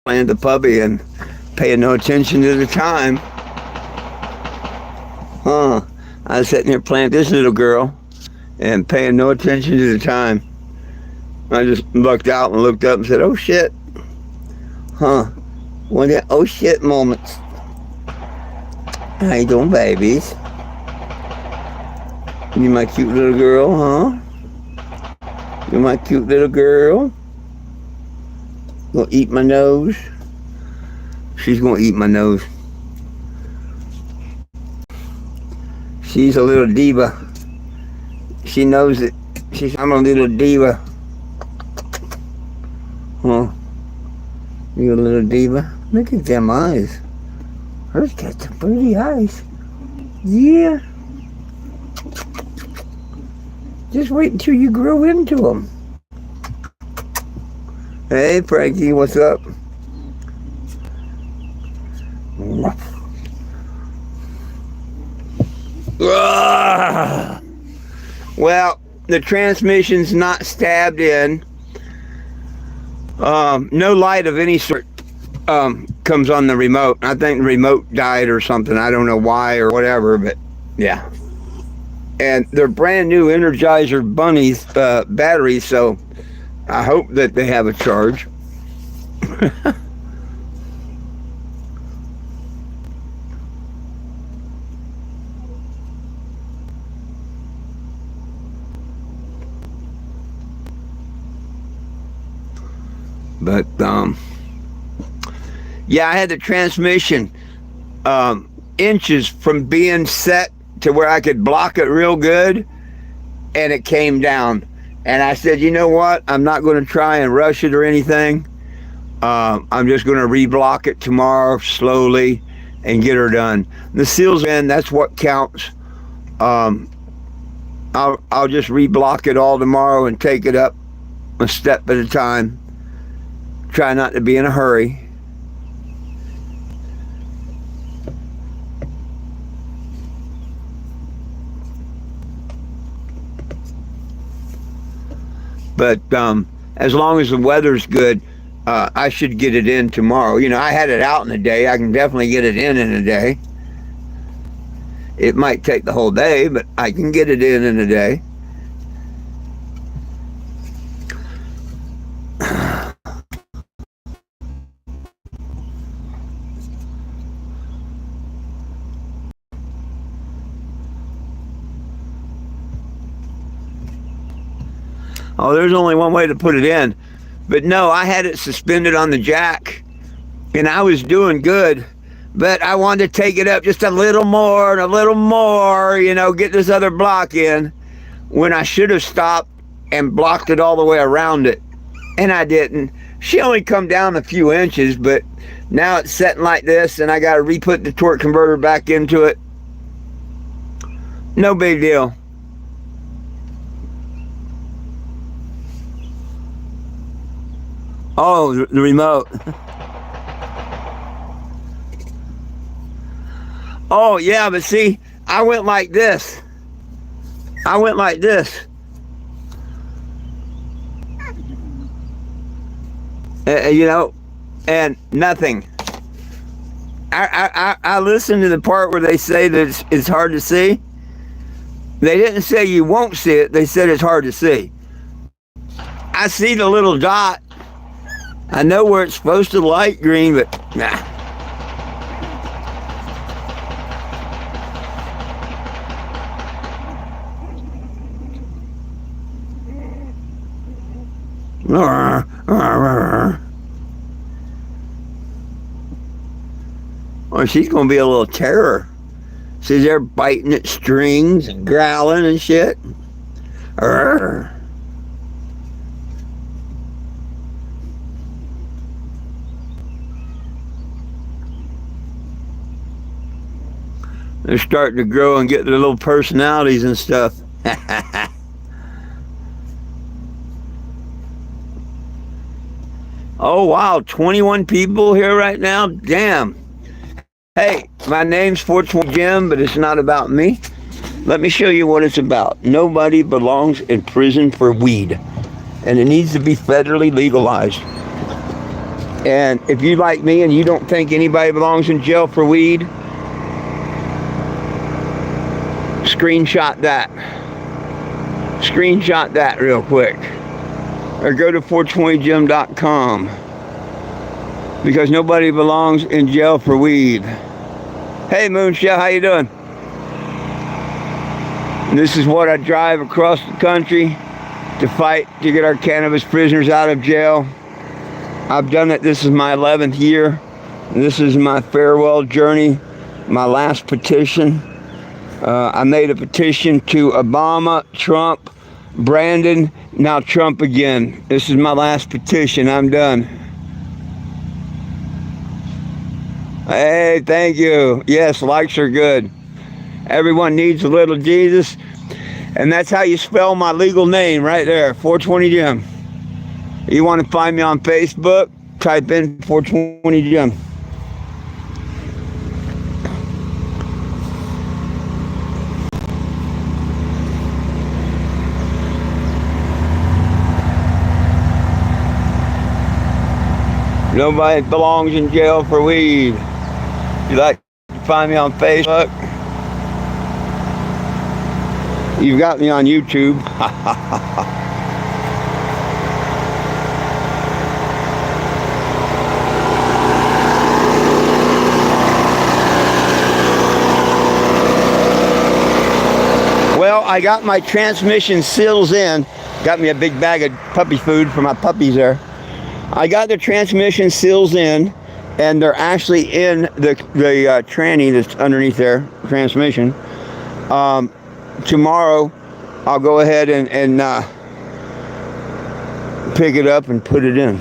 playing the puppy and paying no attention to the time. Huh. I was sitting here playing this little girl and paying no attention to the time. I just looked out and looked up and said, oh shit. Huh. One of the oh shit moments. How you doing, babies? You my cute little girl, huh? You my cute little girl? Gonna eat my nose? She's gonna eat my nose. She's a little diva. She knows it. I'm a little diva. Huh? You a little diva? Look at them eyes. Her's got some pretty eyes. Yeah. Just wait until you grow into them. Hey, Frankie, what's up? Well, the transmission's not stabbed in. No light of any sort comes on the remote. I think the remote died or something. I don't know why or whatever, but yeah. And they're brand new Energizer Bunnies batteries, so I hope that they have a charge. But yeah, I had the transmission inches from being set to where I could block it real good, and it came down. And I said, you know what? I'm not going to try and rush it or anything. I'm just going to reblock it tomorrow slowly and get her done. The seal's in. That's what counts. I'll just reblock it all tomorrow and take it up a step at a time. Try not to be in a hurry. But as long as the weather's good, I should get it in tomorrow. You know, I had it out in a day. I can definitely get it in a day. It might take the whole day, but I can get it in a day. Oh, there's only one way to put it in. But no, I had it suspended on the jack, and I was doing good. But I wanted to take it up just a little more and a little more, you know, get this other block in, when I should have stopped and blocked it all the way around it. And I didn't. She only come down a few inches, but now it's setting like this, and I got to re-put the torque converter back into it. No big deal. Oh, the remote. Oh, yeah, but see, I went like this. I went like this. You know, and nothing. I listened to the part where they say that it's hard to see. They didn't say you won't see it. They said it's hard to see. I see the little dot. I know where it's supposed to light green, but nah. Well, she's going to be a little terror. She's there biting at strings and growling and shit. They're starting to grow and get their little personalities and stuff. Oh, wow. 21 people here right now? Damn. Hey, my name's 420 Jim, but it's not about me. Let me show you what it's about. Nobody belongs in prison for weed, and it needs to be federally legalized. And if you like me and you don't think anybody belongs in jail for weed, screenshot that. Screenshot that real quick. Or go to 420gym.com. Because nobody belongs in jail for weed. Hey Moonshell, how you doing? And this is what I drive across the country to fight to get our cannabis prisoners out of jail. I've done it. This is my 11th year. This is my farewell journey, my last petition. I made a petition to Obama, Trump, Brandon, now Trump again. This is my last petition. I'm done. Hey, thank you. Yes, likes are good. Everyone needs a little Jesus. And that's how you spell my legal name right there, 420 Jim. You want to find me on Facebook? Type in 420 Jim. Nobody belongs in jail for weed. If you like to find me on Facebook, you've got me on YouTube. Well, I got my transmission seals in. Got me a big bag of puppy food for my puppies there. I got the transmission seals in, and they're actually in the tranny that's underneath there, transmission. Tomorrow, I'll go ahead and pick it up and put it in.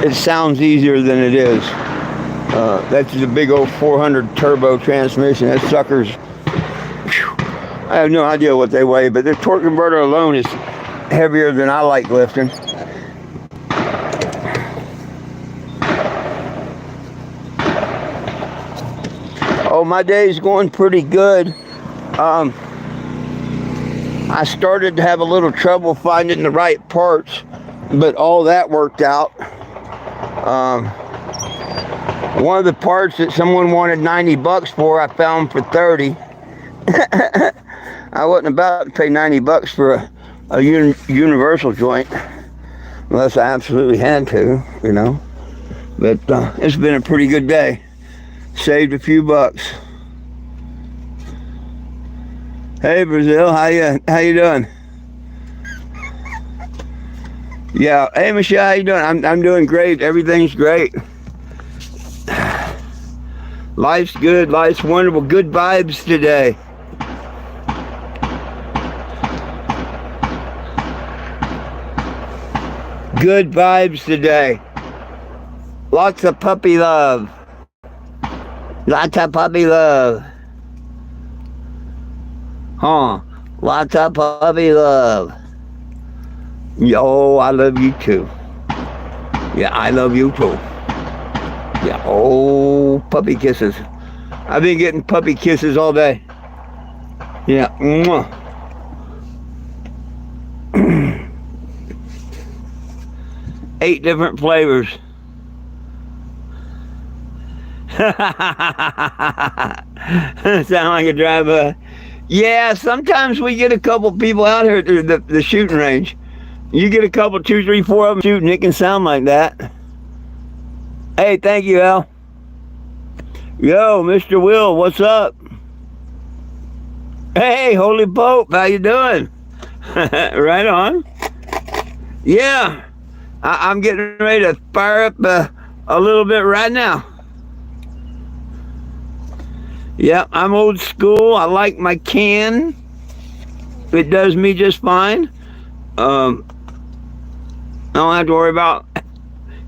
It sounds easier than it is. That's the big old 400 turbo transmission. That sucker's, whew, I have no idea what they weigh, but the torque converter alone is heavier than I like lifting. Oh, my day's going pretty good. I started to have a little trouble finding the right parts, but all that worked out. One of the parts that someone wanted 90 bucks for, I found for 30. I wasn't about to pay 90 bucks for a universal joint, unless I absolutely had to, you know. But it's been a pretty good day. Saved a few bucks. Hey Brazil, how you doing? Yeah, hey Michelle, how you doing? I'm doing great. Everything's great. Life's good. Life's wonderful. Good vibes today. Good vibes today. Lots of puppy love. Lots of puppy love. Huh. Lots of puppy love. Yo, I love you too. Yeah, I love you too. Yeah, oh, puppy kisses. I've been getting puppy kisses all day. Yeah, mwah. 8 different flavors. Sound like a drive-by. Yeah, sometimes we get a couple people out here at the shooting range. You get a couple, 2, 3, 4 of them shooting, it can sound like that. Hey, thank you, Al. Yo, Mr. Will, what's up? Hey, Holy Pope, how you doing? Right on. Yeah, I'm getting ready to fire up a little bit right now. Yeah, I'm old school. I like my can. It does me just fine. I don't have to worry about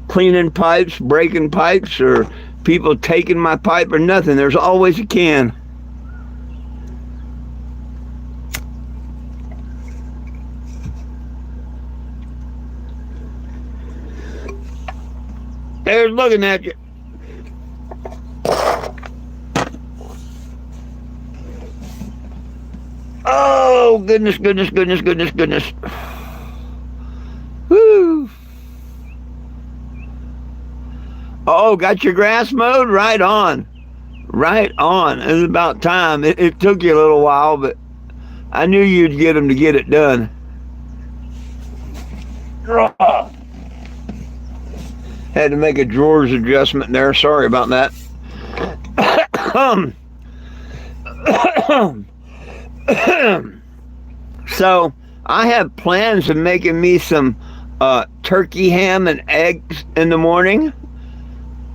cleaning pipes, breaking pipes, or people taking my pipe or nothing. There's always a can. There's looking at you. Oh, goodness, goodness, goodness, goodness, goodness. Woo. Oh, got your grass mowed? Right on. Right on. It was about time. It took you a little while, but I knew you'd get them to get it done. Had to make a drawers adjustment there. Sorry about that. So I have plans of making me some turkey ham and eggs in the morning.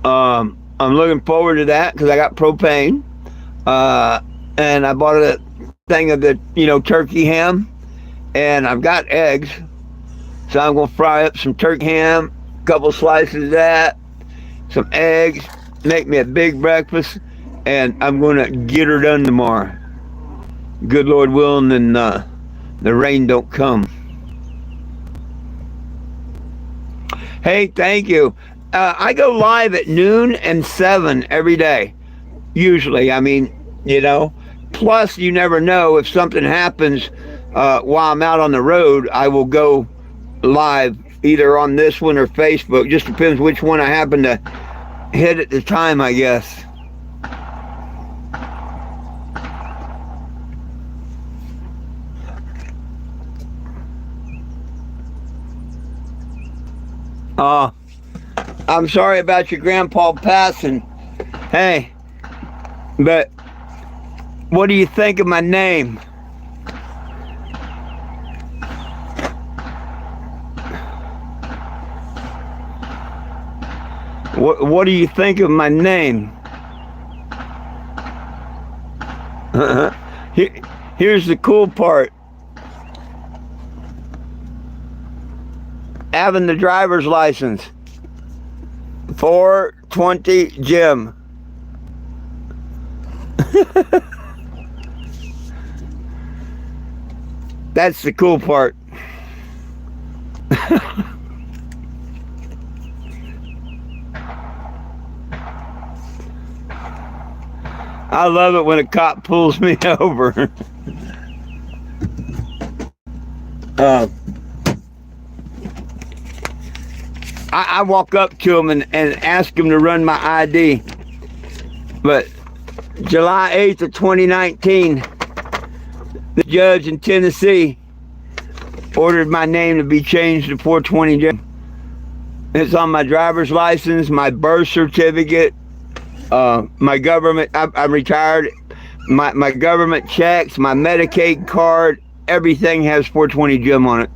I'm looking forward to that because I got propane. And I bought a thing of the, turkey ham, and I've got eggs. So I'm going to fry up some turkey ham, a couple slices of that, some eggs, make me a big breakfast, and I'm going to get her done tomorrow. Good Lord willing, and the rain don't come. Hey, thank you. I go live at noon and 7 every day, usually. I mean, plus you never know if something happens while I'm out on the road. I will go live either on this one or Facebook. Just depends which one I happen to hit at the time, I guess. I'm sorry about your grandpa passing. Hey, but what do you think of my name? What do you think of my name? Here's the cool part. Having the driver's license. 420 Jim. That's the cool part. I love it when a cop pulls me over. I walk up to him and ask him to run my ID. But July 8th of 2019, the judge in Tennessee ordered my name to be changed to 420 Jim. It's on my driver's license, my birth certificate, my government, I'm retired, my government checks, my Medicaid card, everything has 420 Jim on it.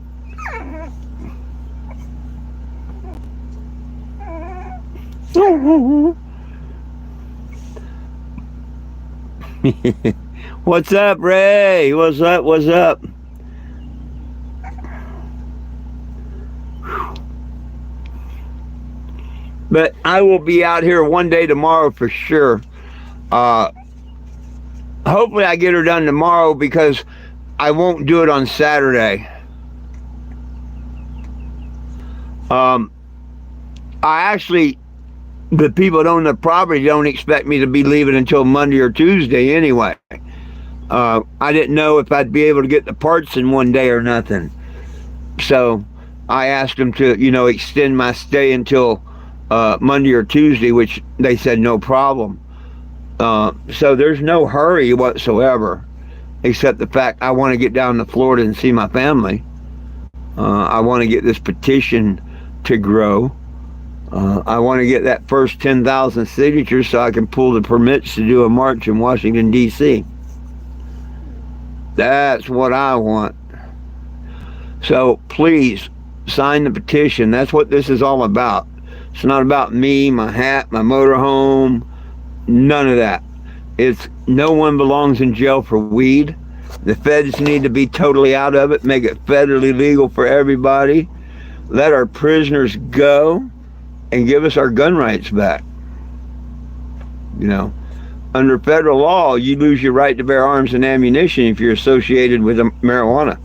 What's up, Ray? What's up? What's up? But I will be out here one day tomorrow for sure. Hopefully I get her done tomorrow because I won't do it on Saturday. The people that own the property don't expect me to be leaving until Monday or Tuesday anyway. I didn't know if I'd be able to get the parts in one day or nothing. So I asked them to, extend my stay until Monday or Tuesday, which they said no problem. So there's no hurry whatsoever, except the fact I want to get down to Florida and see my family. I want to get this petition to grow. I want to get that first 10,000 signatures so I can pull the permits to do a march in Washington, D.C. That's what I want. So please sign the petition. That's what this is all about. It's not about me, my hat, my motorhome, none of that. It's no one belongs in jail for weed. The feds need to be totally out of it, make it federally legal for everybody. Let our prisoners go and give us our gun rights back. Under federal law, you lose your right to bear arms and ammunition if you're associated with marijuana.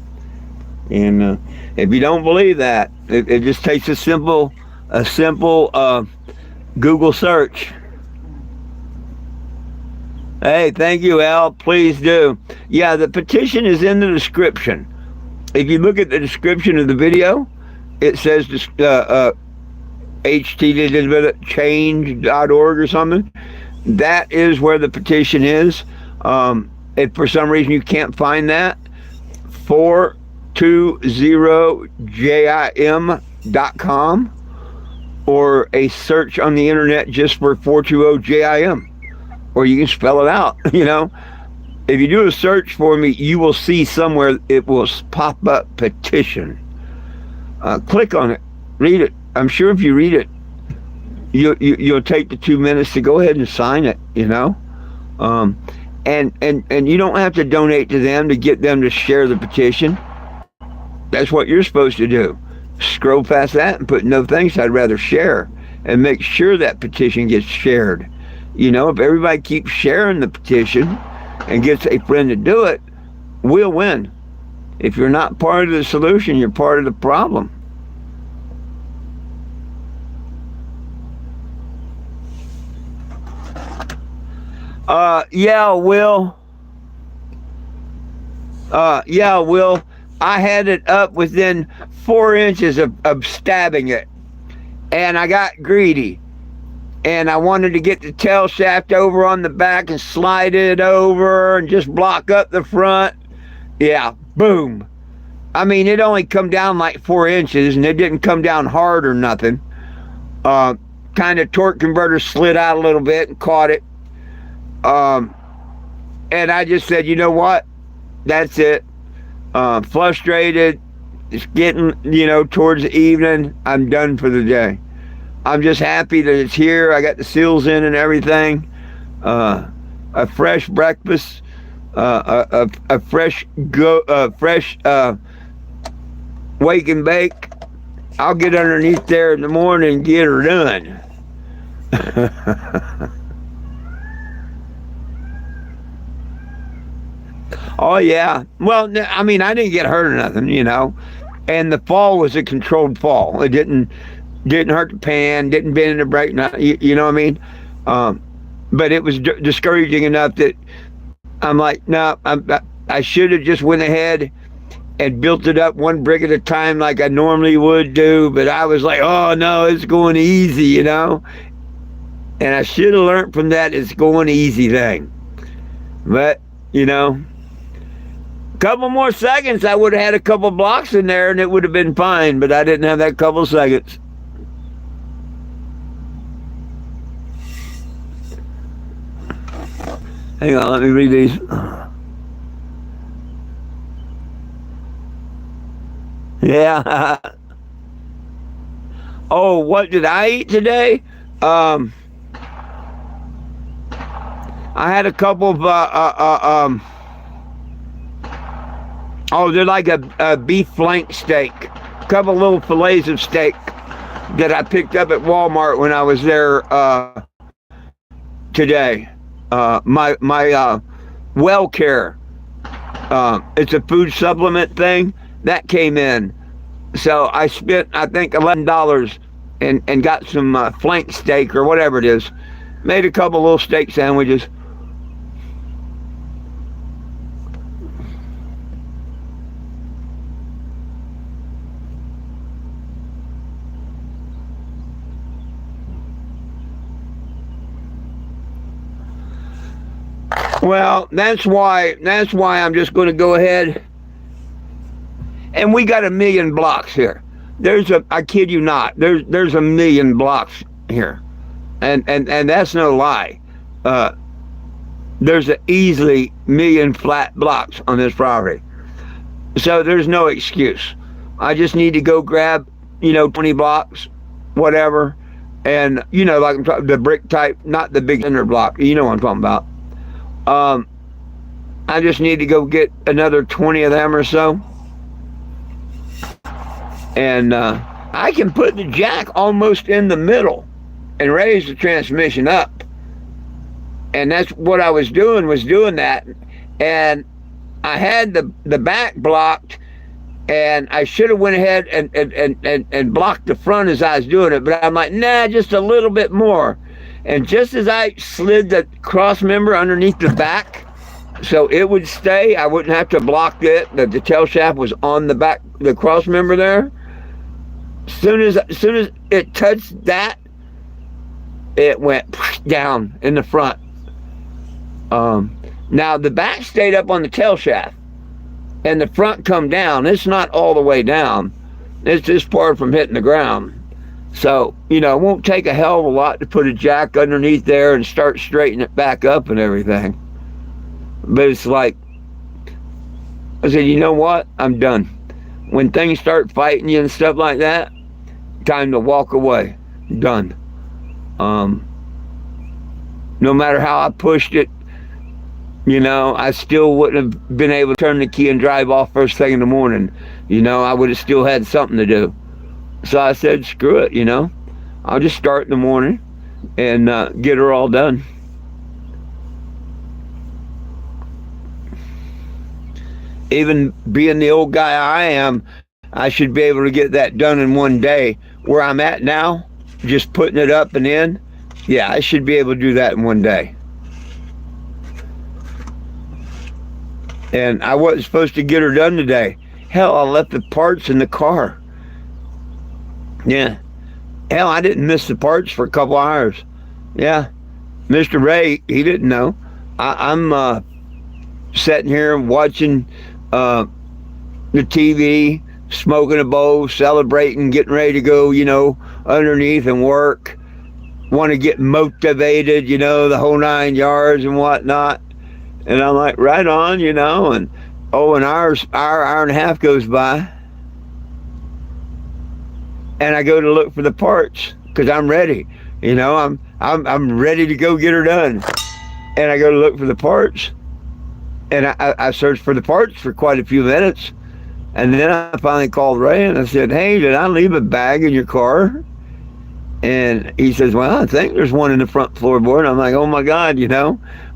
And if you don't believe that, it just takes a simple Google search. Hey, thank you, Al. Please do. Yeah, the petition is in the description. If you look at the description of the video, it says change.org or something. That is where the petition is. If for some reason you can't find that, 420jim.com, or a search on the internet just for 420jim, or you can spell it out. If you do a search for me, you will see somewhere it will pop up petition. Click on it, read it. I'm sure if you read it, you'll take the 2 minutes to go ahead and sign it. And you don't have to donate to them to get them to share the petition. That's what you're supposed to do. Scroll past that and put no thanks, I'd rather share, and make sure that petition gets shared. If everybody keeps sharing the petition and gets a friend to do it, we'll win. If you're not part of the solution, you're part of the problem. Will. I had it up within 4 inches of stabbing it, and I got greedy, and I wanted to get the tail shaft over on the back and slide it over and just block up the front. Yeah, boom. I mean, it only come down like 4 inches, and it didn't come down hard or nothing. Kind of torque converter slid out a little bit and caught it. And I just said, you know what? That's it. Frustrated. It's getting, towards the evening. I'm done for the day. I'm just happy that it's here. I got the seals in and everything. A fresh breakfast. A fresh wake and bake. I'll get underneath there in the morning and get her done. Oh, yeah. Well, I mean, I didn't get hurt or nothing, And the fall was a controlled fall. It didn't hurt the pan, didn't bend the brake, you know what I mean? But it was discouraging enough that I'm like, no, I should have just went ahead and built it up one brick at a time like I normally would do. But I was like, oh, no, it's going easy, And I should have learned from that it's going easy thing. But, couple more seconds, I would have had a couple blocks in there and it would have been fine, but I didn't have that couple seconds. Hang on, let me read these. Yeah. Oh, what did I eat today? I had a couple of they're like a beef flank steak. A couple little fillets of steak that I picked up at Walmart when I was there today. My Well Care. It's a food supplement thing that came in. So I spent, I think, $11 and got some flank steak or whatever it is. Made a couple little steak sandwiches. Well, that's why I'm just going to go ahead. And we got 1 million blocks here. I kid you not, there's 1 million blocks here. And that's no lie. There's easily 1 million flat blocks on this property. So there's no excuse. I just need to go grab, 20 blocks, whatever. And, like I'm talking, the brick type, not the big inner block. You know what I'm talking about. I just need to go get another 20 of them or so. And I can put the jack almost in the middle and raise the transmission up. And that's what I was doing that. And I had the back blocked, and I should have went ahead and blocked the front as I was doing it. But I'm like, nah, just a little bit more. And just as I slid the cross member underneath the back, so it would stay, I wouldn't have to block it, that the tail shaft was on the back, the cross member there. Soon as it touched that, it went down in the front. Now the back stayed up on the tail shaft, and the front come down. It's not all the way down. It's just far from hitting the ground. So, it won't take a hell of a lot to put a jack underneath there and start straightening it back up and everything. But it's like, I said, you know what? I'm done. When things start fighting you and stuff like that, time to walk away. Done. No matter how I pushed it, I still wouldn't have been able to turn the key and drive off first thing in the morning. I would have still had something to do. So I said, screw it, I'll just start in the morning and get her all done. Even being the old guy I am, I should be able to get that done in one day. Where I'm at now, just putting it up and in, yeah, I should be able to do that in one day. And I wasn't supposed to get her done today. Hell, I left the parts in the car. Yeah. Hell, I didn't miss the parts for a couple hours. Yeah. Mr. Ray, he didn't know. I'm sitting here watching the TV, smoking a bowl, celebrating, getting ready to go, underneath and work. Want to get motivated, the whole 9 yards and whatnot. And I'm like, right on, and an hour and a half goes by. And I go to look for the parts because I'm ready. I'm ready to go get her done. And I go to look for the parts. And I searched for the parts for quite a few minutes. And then I finally called Ray and I said, hey, did I leave a bag in your car? And he says, well, I think there's one in the front floorboard. I'm like, oh my God,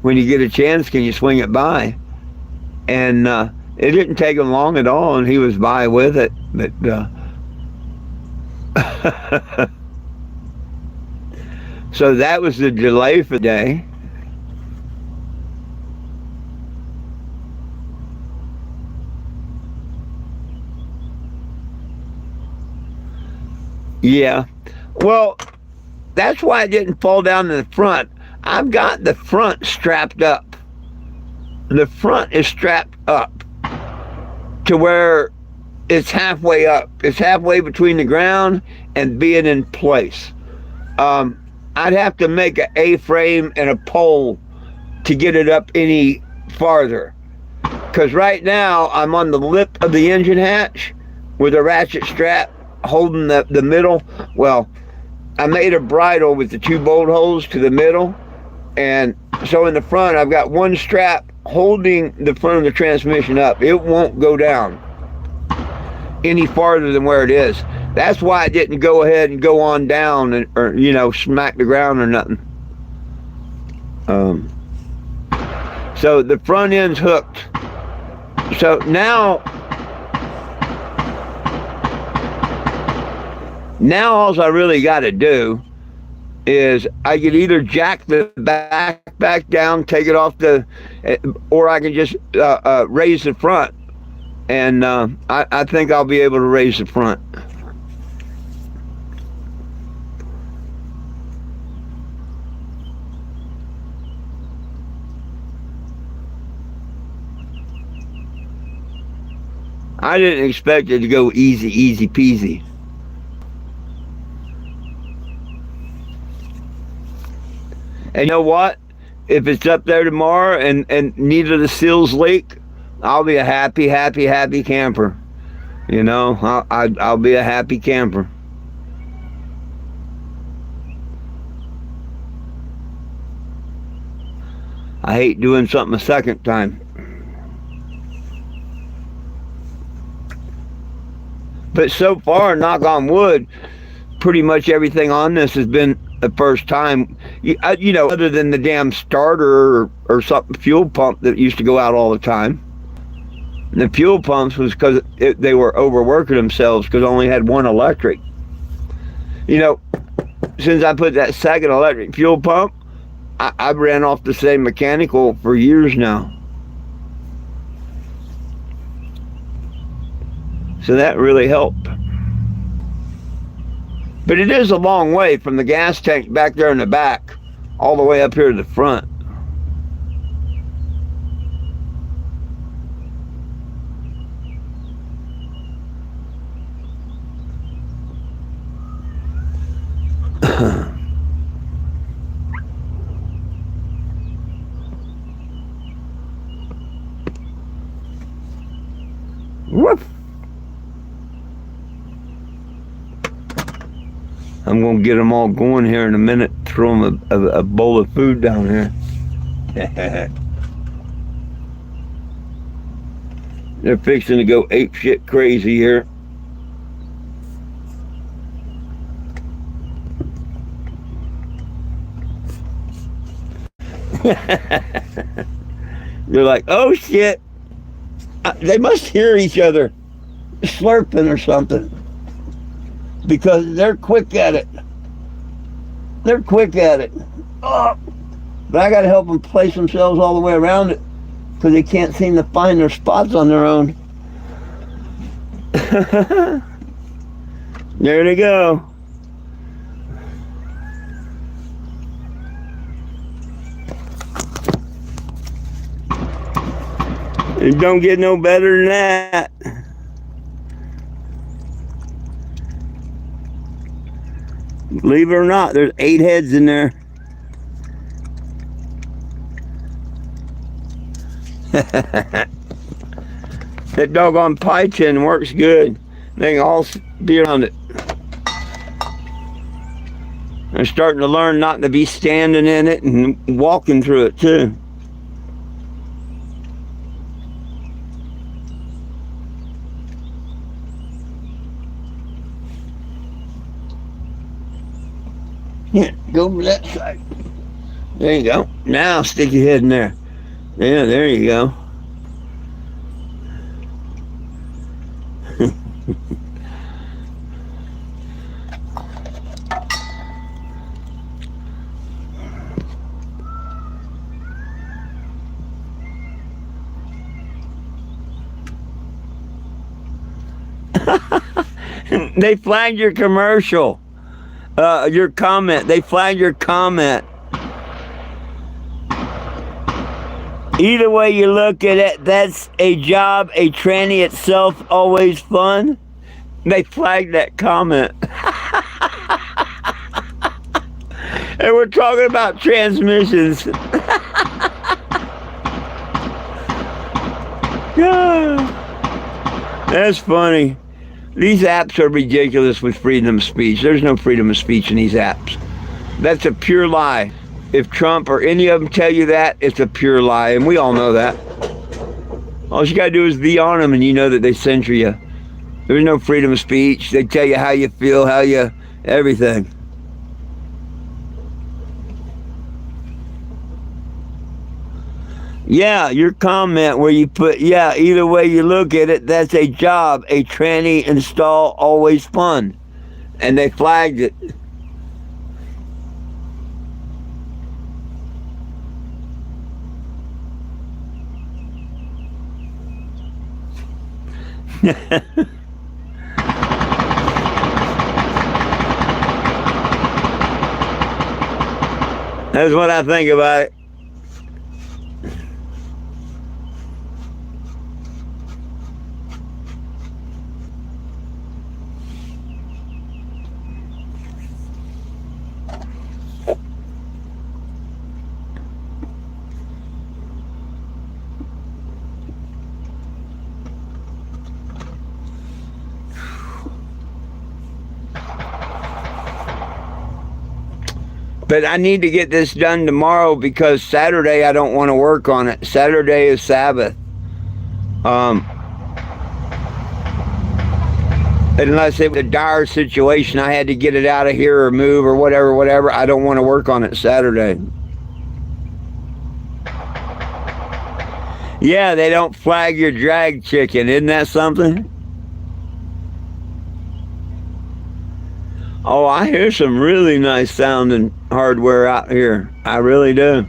when you get a chance, can you swing it by? And it didn't take him long at all, and he was by with it. But so that was the delay for the day. Yeah. Well, that's why it didn't fall down in the front. I've got the front strapped up. The front is strapped up to where it's halfway up. It's halfway between the ground and being in place. I'd have to make an A-frame and a pole to get it up any farther. Because right now, I'm on the lip of the engine hatch with a ratchet strap holding the middle. Well, I made a bridle with the 2 bolt holes to the middle, and so in the front I've got one strap holding the front of the transmission up. It won't go down any farther than where it is. That's why I didn't go ahead and go on down or smack the ground or nothing. So the front end's hooked. So now all I really got to do is I could either jack the back down, take it off or I can just raise the front. And I think I'll be able to raise the front. I didn't expect it to go easy peasy. And you know what? If it's up there tomorrow and neither of the seals leak, I'll be a happy camper. I'll be a happy camper. I hate doing something a second time. But so far, knock on wood, pretty much everything on this has been the first time, other than the damn starter or something, fuel pump that used to go out all the time. And the fuel pumps was because they were overworking themselves because I only had one electric. Since I put that second electric fuel pump, I've ran off the same mechanical for years now. So that really helped. But it is a long way from the gas tank back there in the back all the way up here to the front. Whoop. I'm going to get them all going here in a minute. Throw them a bowl of food down here. They're fixing to go ape shit crazy here. They're like, oh shit. They must hear each other slurping or something. Because they're quick at it. They're quick at it. Oh, but I got to help them place themselves all the way around it because they can't seem to find their spots on their own. There they go. It don't get no better than that. Believe it or not, there's 8 heads in there. That doggone PETITION works good. They can all be around it. They're starting to learn not to be standing in it and walking through it too. Here, go over that side. There you go. Now stick your head in there. Yeah, there you go. They flagged your commercial. Your comment. They flagged your comment. Either way you look at it, that's a job, a tranny itself, always fun. They flagged that comment. And we're talking about transmissions. That's funny. These apps are ridiculous with freedom of speech. There's no freedom of speech in these apps. That's a pure lie. If Trump or any of them tell you that, it's a pure lie, and we all know that. All you gotta do is be on them, and you know that they censor you. There's no freedom of speech. They tell you how you feel, how you, everything. Yeah, your comment where you put, yeah, either way you look at it, that's a job, a tranny install, always fun. And they flagged it. That's what I think about it. But I need to get this done tomorrow because Saturday I don't want to work on it. Saturday is Sabbath. Unless it was a dire situation, I had to get it out of here or move or whatever. I don't want to work on it Saturday. Yeah, they don't flag your drag chicken. Isn't that something? Oh, I hear some really nice sounding hardware out here. I really do.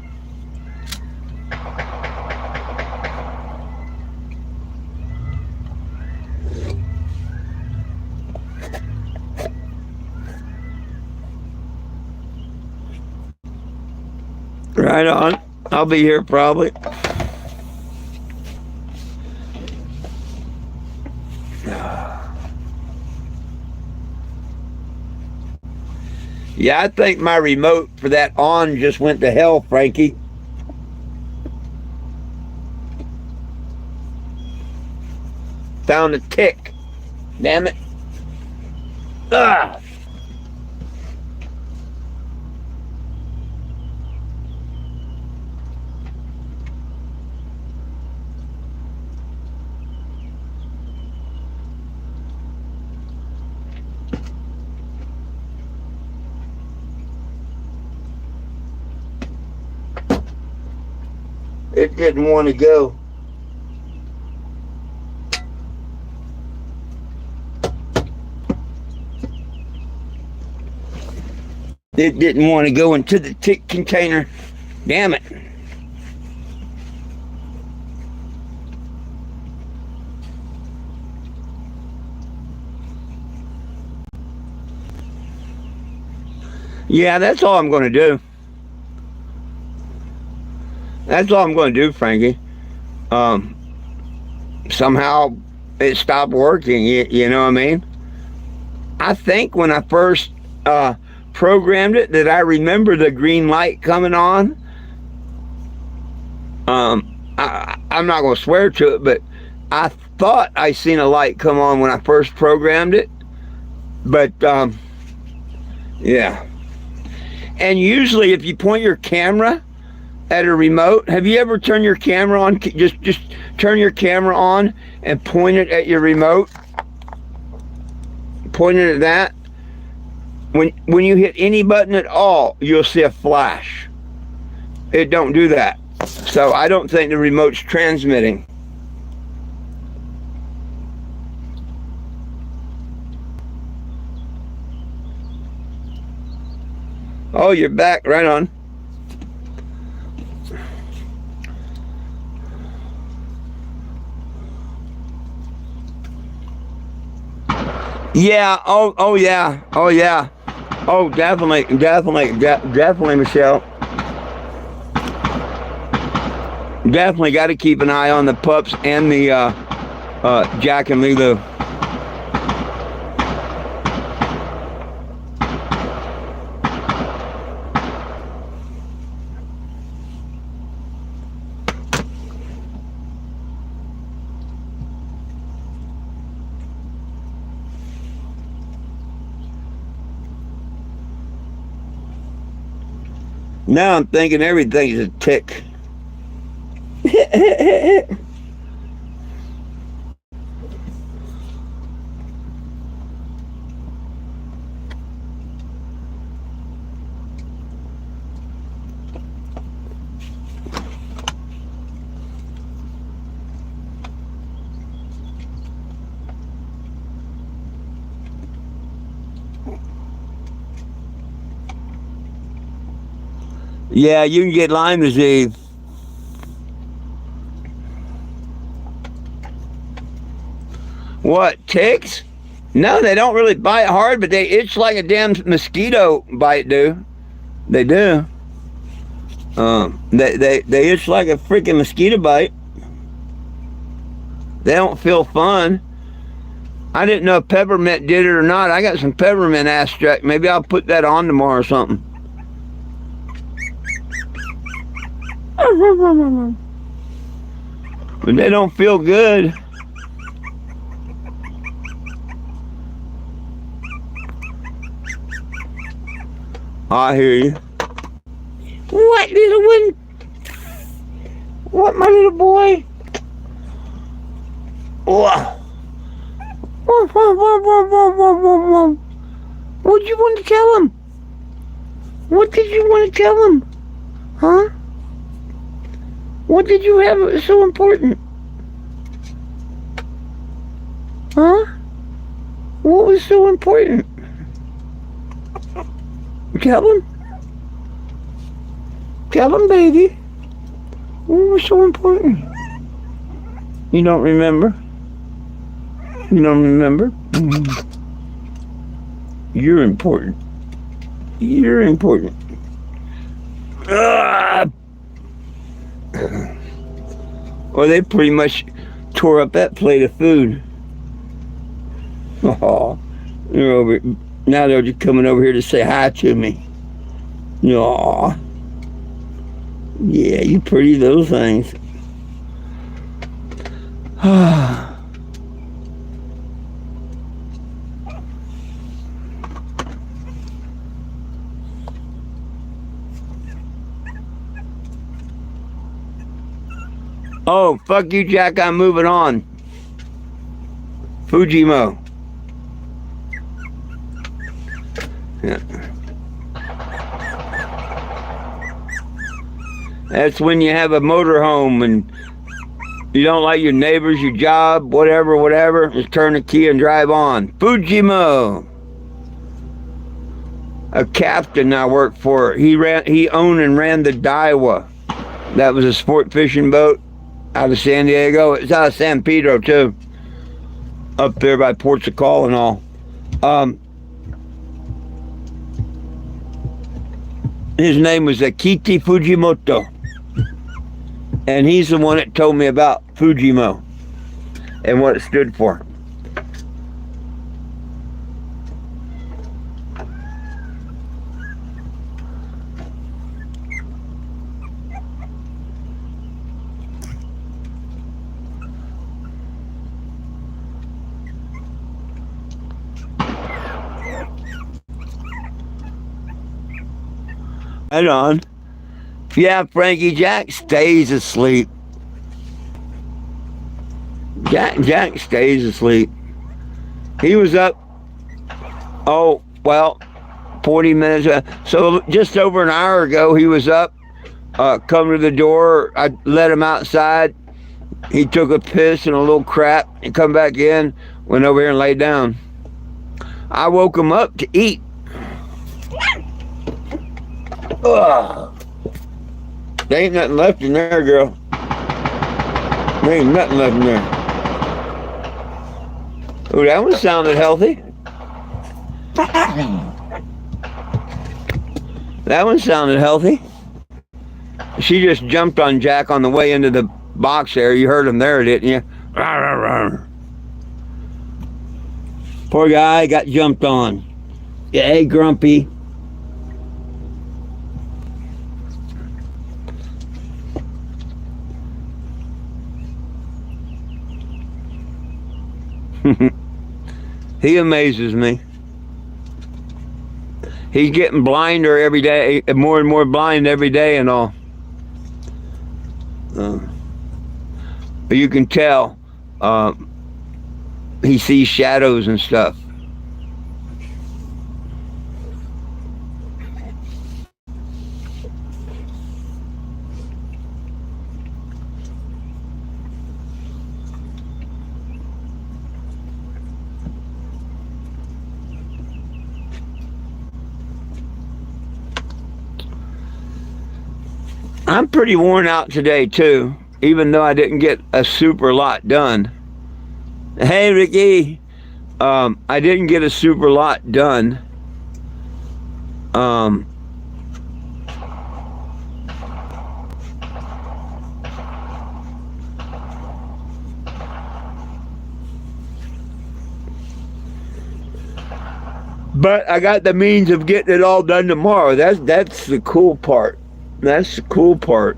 Right on. I'll be here probably. Yeah, I think my remote for that on just went to hell, Frankie. Found a tick. Damn it. Ah. It didn't want to go. It didn't want to go into the tick container. Damn it. Yeah, that's all I'm going to do. That's all I'm going to do, Frankie. Somehow it stopped working. You know what I mean? I think when I first programmed it, that I remember the green light coming on. I'm not going to swear to it, but I thought I seen a light come on when I first programmed it. But yeah. And usually, if you point your camera at a remote, have you ever turned your camera on? Just turn your camera on and point it at your remote. Point it at that. When you hit any button at all, you'll see a flash. It don't do that. So I don't think the remote's transmitting. Oh, you're back. Right on. Yeah. Oh yeah. Oh yeah. Oh, definitely, Michelle. Definitely got to keep an eye on the pups and the Jack and Lulu. Now I'm thinking everything's a tick. Yeah, you can get Lyme disease. What, ticks? No, they don't really bite hard, but they itch like a damn mosquito bite, do. They do. They itch like a freaking mosquito bite. They don't feel fun. I didn't know if peppermint did it or not. I got some peppermint extract. Maybe I'll put that on tomorrow or something. But they don't feel good. I hear you. What, little one? What, my little boy? What'd you want to tell him? What did you want to tell him? Huh? What did you have that was so important? Huh? What was so important? Tell him. Tell him, baby. What was so important? You don't remember? You don't remember? You're important. You're important. Ugh. Well, they pretty much tore up that plate of food. Oh, they're over. Now they're just coming over here to say hi to me. Aw. Yeah, you pretty little things. Oh, fuck you, Jack. I'm moving on. Fujimo. Yeah. That's when you have a motorhome and you don't like your neighbors, your job, whatever. Just turn the key and drive on. Fujimo. A captain I worked for. He owned and ran the Daiwa. That was a sport fishing boat out of San Diego. It's out of San Pedro too. Up there by Ports of Call and all. His name was Akiti Fujimoto. And he's the one that told me about Fujimo and what it stood for. Right on. Yeah, Frankie, Jack stays asleep. Jack stays asleep. He was up, 40 minutes. So just over an hour ago, he was up, come to the door. I let him outside. He took a piss and a little crap and come back in, went over here and laid down. I woke him up to eat. Ugh. There ain't nothing left in there, girl. There ain't nothing left in there. Oh, that one sounded healthy. That one sounded healthy. She just jumped on Jack on the way into the box there. You heard him there, didn't you? Poor guy got jumped on. Yeah, hey, Grumpy. He amazes me. He's getting blinder every day, more and more blind every day and all. You can tell he sees shadows and stuff. I'm pretty worn out today too, even though I didn't get a super lot done. Hey, Ricky, I didn't get a super lot done. But I got the means of getting it all done tomorrow. That's the cool part. That's the cool part.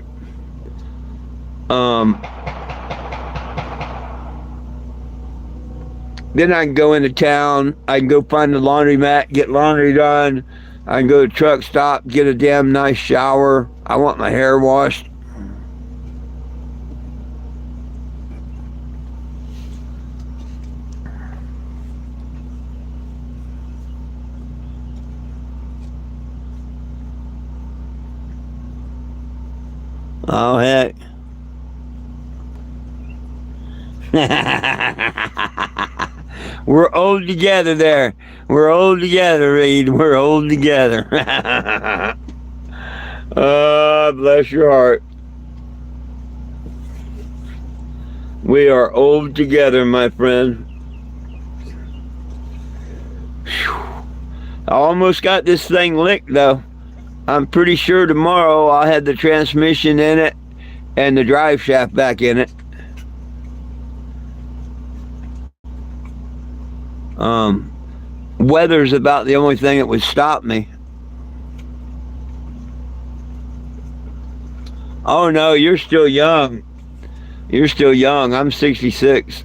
Then I can go into town. I can go find the laundromat, get laundry done. I can go to the truck stop, get a damn nice shower. I want my hair washed. Oh, heck. We're old together there. We're old together, Reed. We're old together. Oh, bless your heart. We are old together, my friend. Whew. I almost got this thing licked, though. I'm pretty sure tomorrow I'll have the transmission in it and the drive shaft back in it. Weather's about the only thing that would stop me. Oh no, you're still young. You're still young. I'm 66.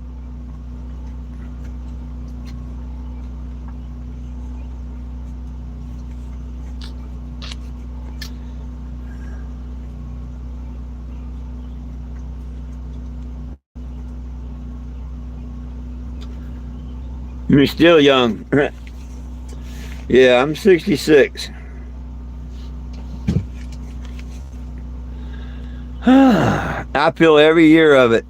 You're still young. Yeah, I'm 66. I feel every year of it.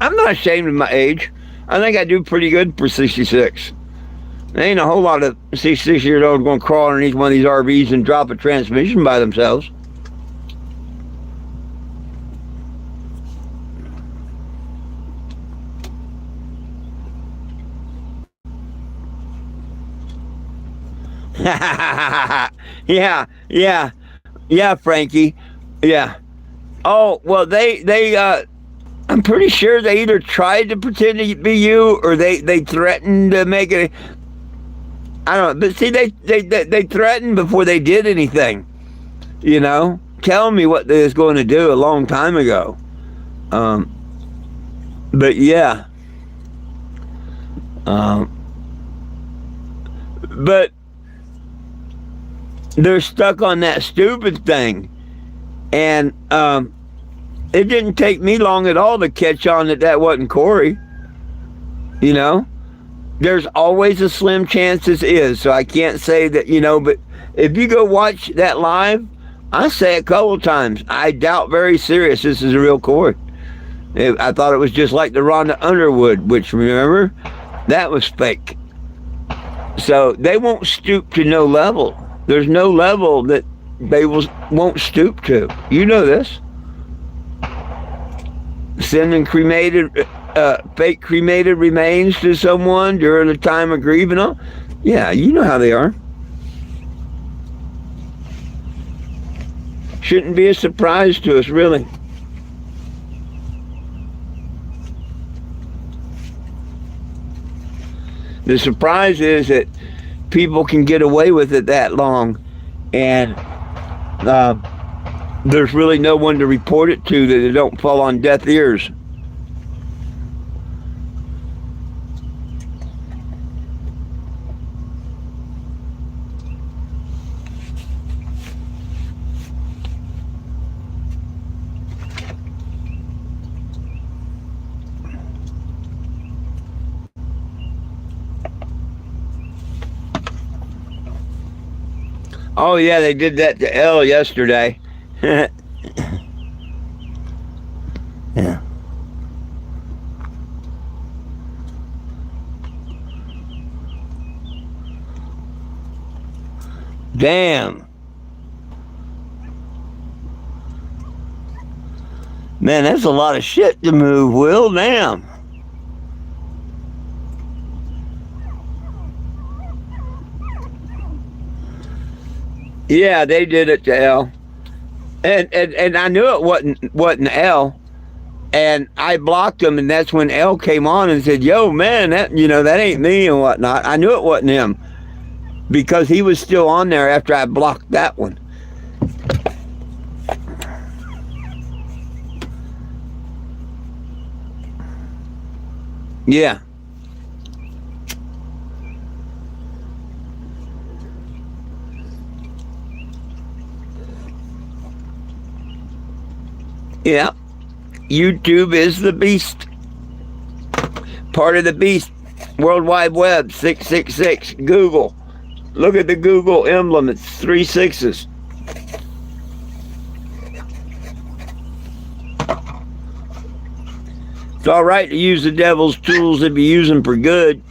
I'm not ashamed of my age. I think I do pretty good for 66. There ain't a whole lot of 66-year-olds going to crawl underneath one of these RVs and drop a transmission by themselves. yeah, Frankie. Yeah. Oh, well, I'm pretty sure they either tried to pretend to be you or they threatened to make it. I don't know. But see, they threatened before they did anything. You know, telling me what they was going to do a long time ago. But yeah. But they're stuck on that stupid thing. And it didn't take me long at all to catch on that wasn't Corey. You know? There's always a slim chance this is, so I can't say that, you know, but if you go watch that live, I say a couple times, I doubt very serious this is a real Corey. I thought it was just like the Rhonda Underwood, which, remember, that was fake. So they won't stoop to no level. There's no level that they won't stoop to. You know this. Sending fake cremated remains to someone during a time of grief and all. Yeah, you know how they are. Shouldn't be a surprise to us, really. The surprise is that people can get away with it that long, and there's really no one to report it to that it don't fall on deaf ears. Oh yeah, they did that to Elle yesterday. Yeah. Damn. Man, that's a lot of shit to move, Will. Damn. Yeah, they did it to Elle. And I knew it wasn't Elle. And I blocked him, and that's when Elle came on and said, yo, man, that ain't me and whatnot. I knew it wasn't him because he was still on there after I blocked that one. Yeah. Yeah. YouTube is the beast. Part of the beast. World Wide Web, 666. Google. Look at the Google emblem. It's 3 6s. It's all right to use the devil's tools if you use them for good.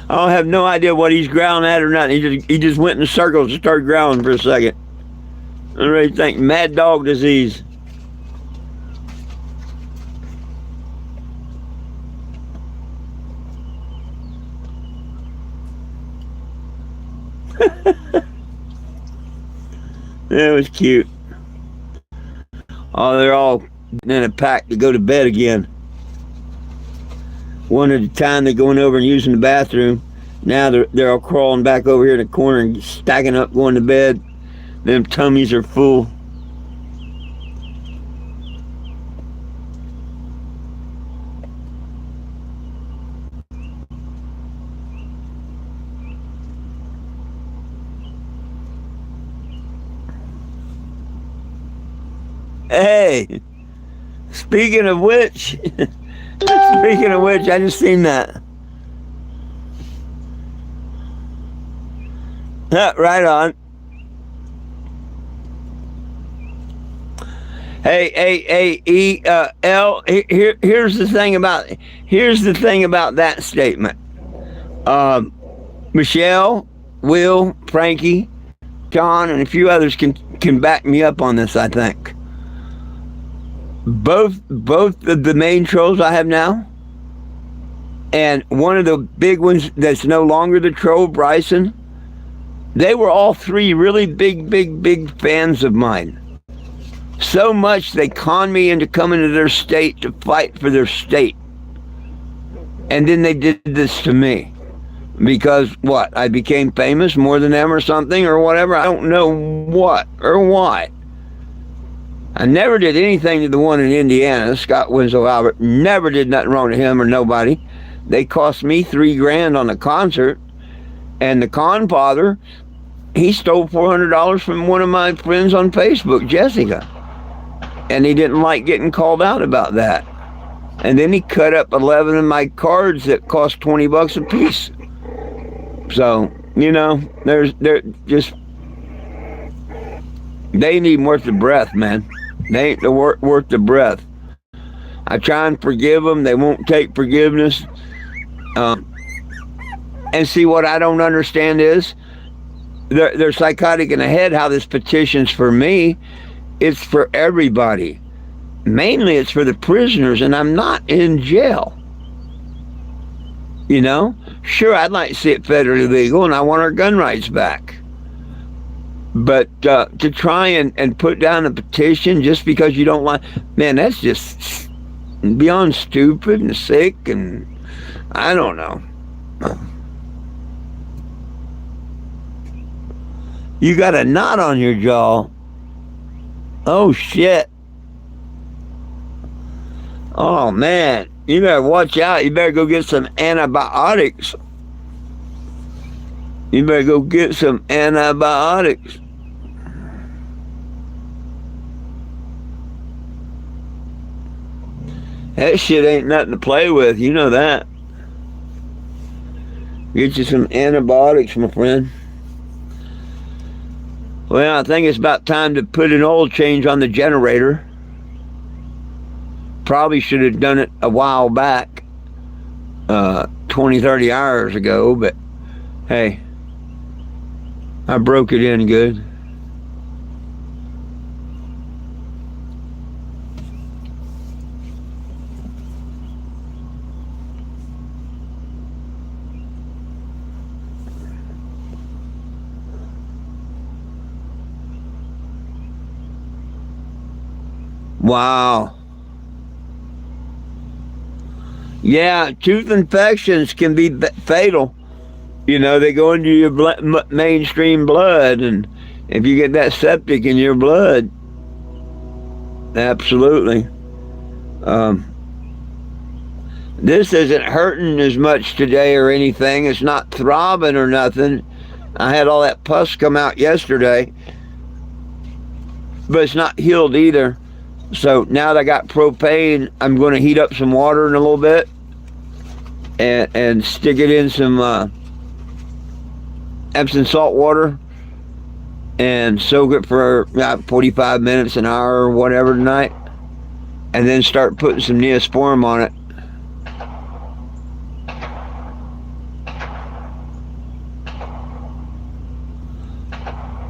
I have no idea what he's growling at or not. He just went in circles and started growling for a second. I really think mad dog disease. It was cute. Oh, they're all in a pack to go to bed again. One at a time, they're going over and using the bathroom. Now they're all crawling back over here in the corner and stacking up, going to bed. Them tummies are full. Hey, speaking of which, I just seen that. Right on. L. Here's the thing about that statement. Michelle, Will, Frankie, John, and a few others can back me up on this. I think both of the main trolls I have now, and one of the big ones that's no longer the troll, Bryson. They were all three really big fans of mine. So much they conned me into coming to their state to fight for their state. And then they did this to me. Because what? I became famous more than them or something or whatever. I don't know what or why. I never did anything to the one in Indiana, Scott Winslow Albert. Never did nothing wrong to him or nobody. They cost me $3,000 on the concert. And the con father, he stole $400 from one of my friends on Facebook, Jessica. And he didn't like getting called out about that. And then he cut up 11 of my cards that cost $20 a piece. So, you know, they're just, they ain't even worth the breath, man. They ain't worth the breath. I try and forgive them. They won't take forgiveness. And see, what I don't understand is they're psychotic in the head how this petition's for me. It's for everybody. Mainly it's for the prisoners, and I'm not in jail. You know? Sure, I'd like to see it federally legal, and I want our gun rights back. But to try and put down a petition just because you don't like... Man, that's just beyond stupid and sick, and I don't know. You got a knot on your jaw. Oh, shit. Oh, man. You better watch out. You better go get some antibiotics. You better go get some antibiotics. That shit ain't nothing to play with. You know that. Get you some antibiotics, my friend. Well, I think it's about time to put an oil change on the generator. Probably should have done it a while back, 20, 30 hours ago, but hey, I broke it in good. Wow. Yeah, tooth infections can be fatal. You know, they go into your mainstream blood, and if you get that septic in your blood, absolutely. This isn't hurting as much today or anything. It's not throbbing or nothing. I had all that pus come out yesterday, but it's not healed either. So now that I got propane, I'm going to heat up some water in a little bit and stick it in some Epsom salt water and soak it for about 45 minutes, an hour, or whatever tonight, and then start putting some Neosporin on it.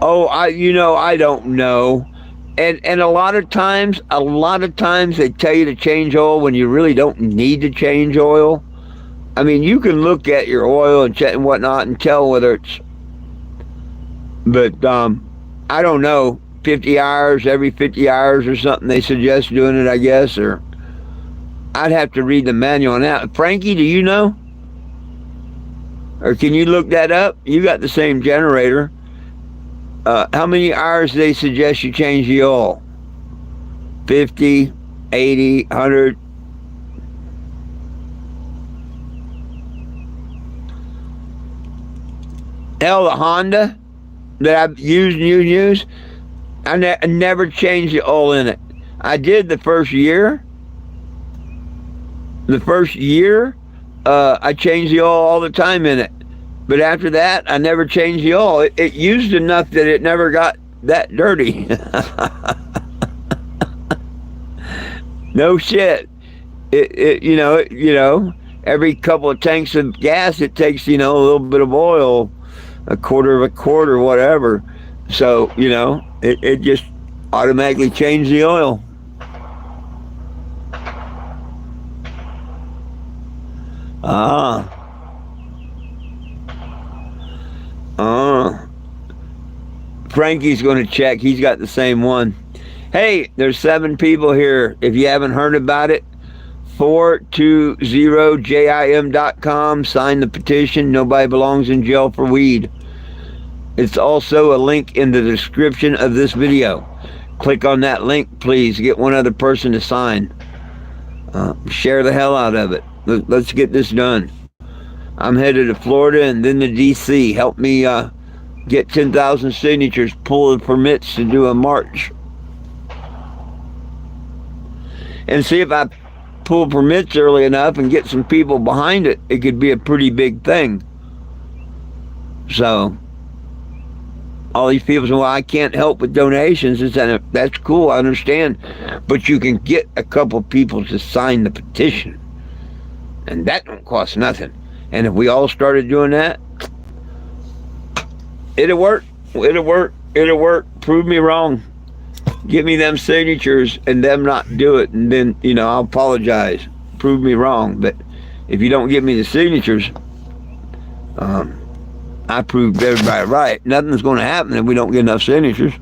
Oh, I don't know. And a lot of times they tell you to change oil when you really don't need to change oil. I mean, you can look at your oil and check and whatnot and tell whether it's But I don't know. 50 hours, every 50 hours or something, they suggest doing it, I guess, or I'd have to read the manual on that. Frankie, do you know? Or can you look that up? You got the same generator. How many hours do they suggest you change the oil? 50, 80, 100? Hell, the Honda that I've used, I never changed the oil in it. I did the first year. The first year, I changed the oil all the time in it. But after that, I never changed the oil. It used enough that it never got that dirty. No shit. Every couple of tanks of gas, it takes, a little bit of oil, a quarter of a quart or whatever. So, it just automatically changed the oil. Ah. Frankie's going to check. He's got the same one. Hey, there's 7 people here. If you haven't heard about it, 420jim.com. Sign the petition. Nobody belongs in jail for weed. It's also a link in the description of this video. Click on that link, please. Get one other person to sign. Share the hell out of it. Let's get this done. I'm headed to Florida and then to D.C. Help me get 10,000 signatures, pull the permits to do a march. And see if I pull permits early enough and get some people behind it, it could be a pretty big thing. So, all these people say, well, I can't help with donations. That's cool, I understand. But you can get a couple people to sign the petition. And that don't cost nothing. And if we all started doing that, it'll work. It'll work. It'll work. Prove me wrong. Give me them signatures and them not do it. And then, I'll apologize. Prove me wrong. But if you don't give me the signatures, I proved everybody right. Nothing's going to happen if we don't get enough signatures.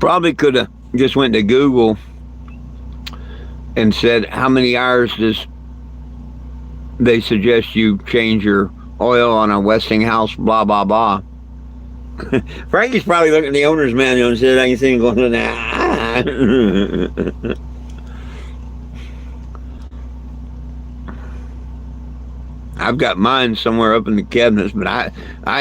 Probably could have just went to Google and said, how many hours does they suggest you change your oil on a Westinghouse, blah, blah, blah. Frankie's probably looking at the owner's manual and said, I can see him going, nah. I've got mine somewhere up in the cabinets, but I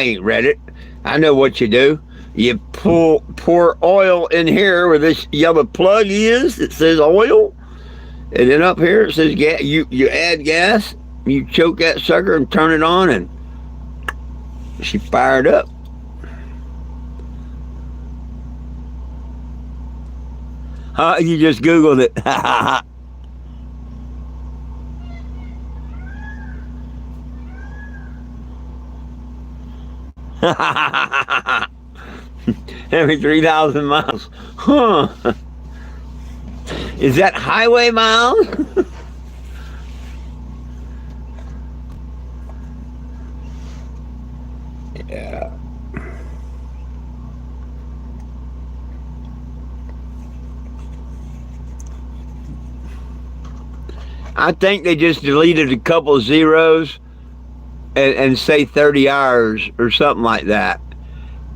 ain't read it. I know what you do. You pour oil in here where this yellow plug is. It says oil. And then up here it says gas. You add gas. You choke that sucker and turn it on, and she fired up. You just Googled it. Every 3,000 miles. Huh. Is that highway miles? Yeah. I think they just deleted a couple of zeros and say 30 hours or something like that.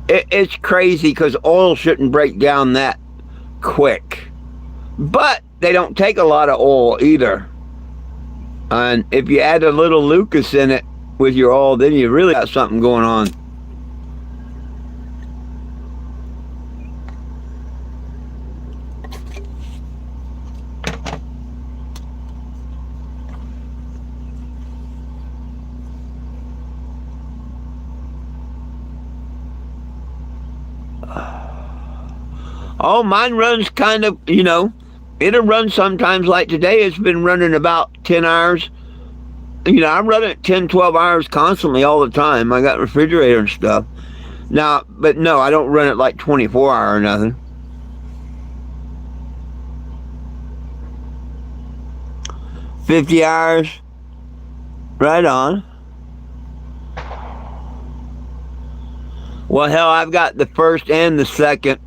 It's crazy because oil shouldn't break down that quick. But they don't take a lot of oil either. And if you add a little Lucas in it with your oil, then you really got something going on. Oh, mine runs kind of, It'll run sometimes, like today it's been running about 10 hours. You know, I run it 10, 12 hours constantly all the time. I got refrigerator and stuff. Now, but no, I don't run it like 24 hour or nothing. $50. Right on. Well, hell, I've got the first and the second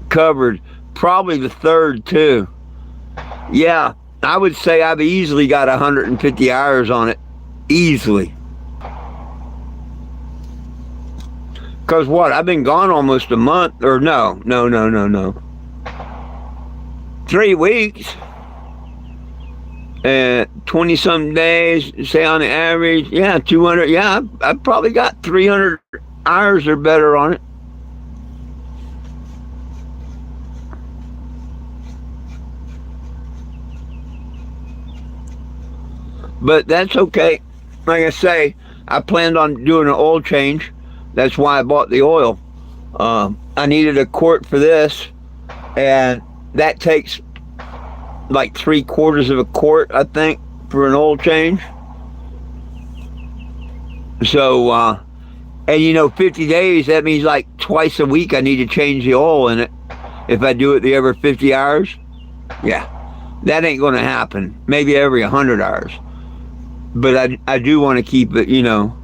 covered. Probably the third, too. Yeah, I would say I've easily got 150 hours on it. Easily. Because what? I've been gone almost a month. Or no. 3 weeks. And 20-some days, say on the average. Yeah, 200. Yeah, I've probably got 300 hours or better on it. But that's okay. Like I say, I planned on doing an oil change. That's why I bought the oil. I needed a quart for this, and that takes like 3/4 of a quart, I think, for an oil change. So, and you know, 50 days, that means like twice a week I need to change the oil in it. If I do it the every 50 hours, yeah, that ain't going to happen. Maybe every 100 hours. But I do want to keep it, you know,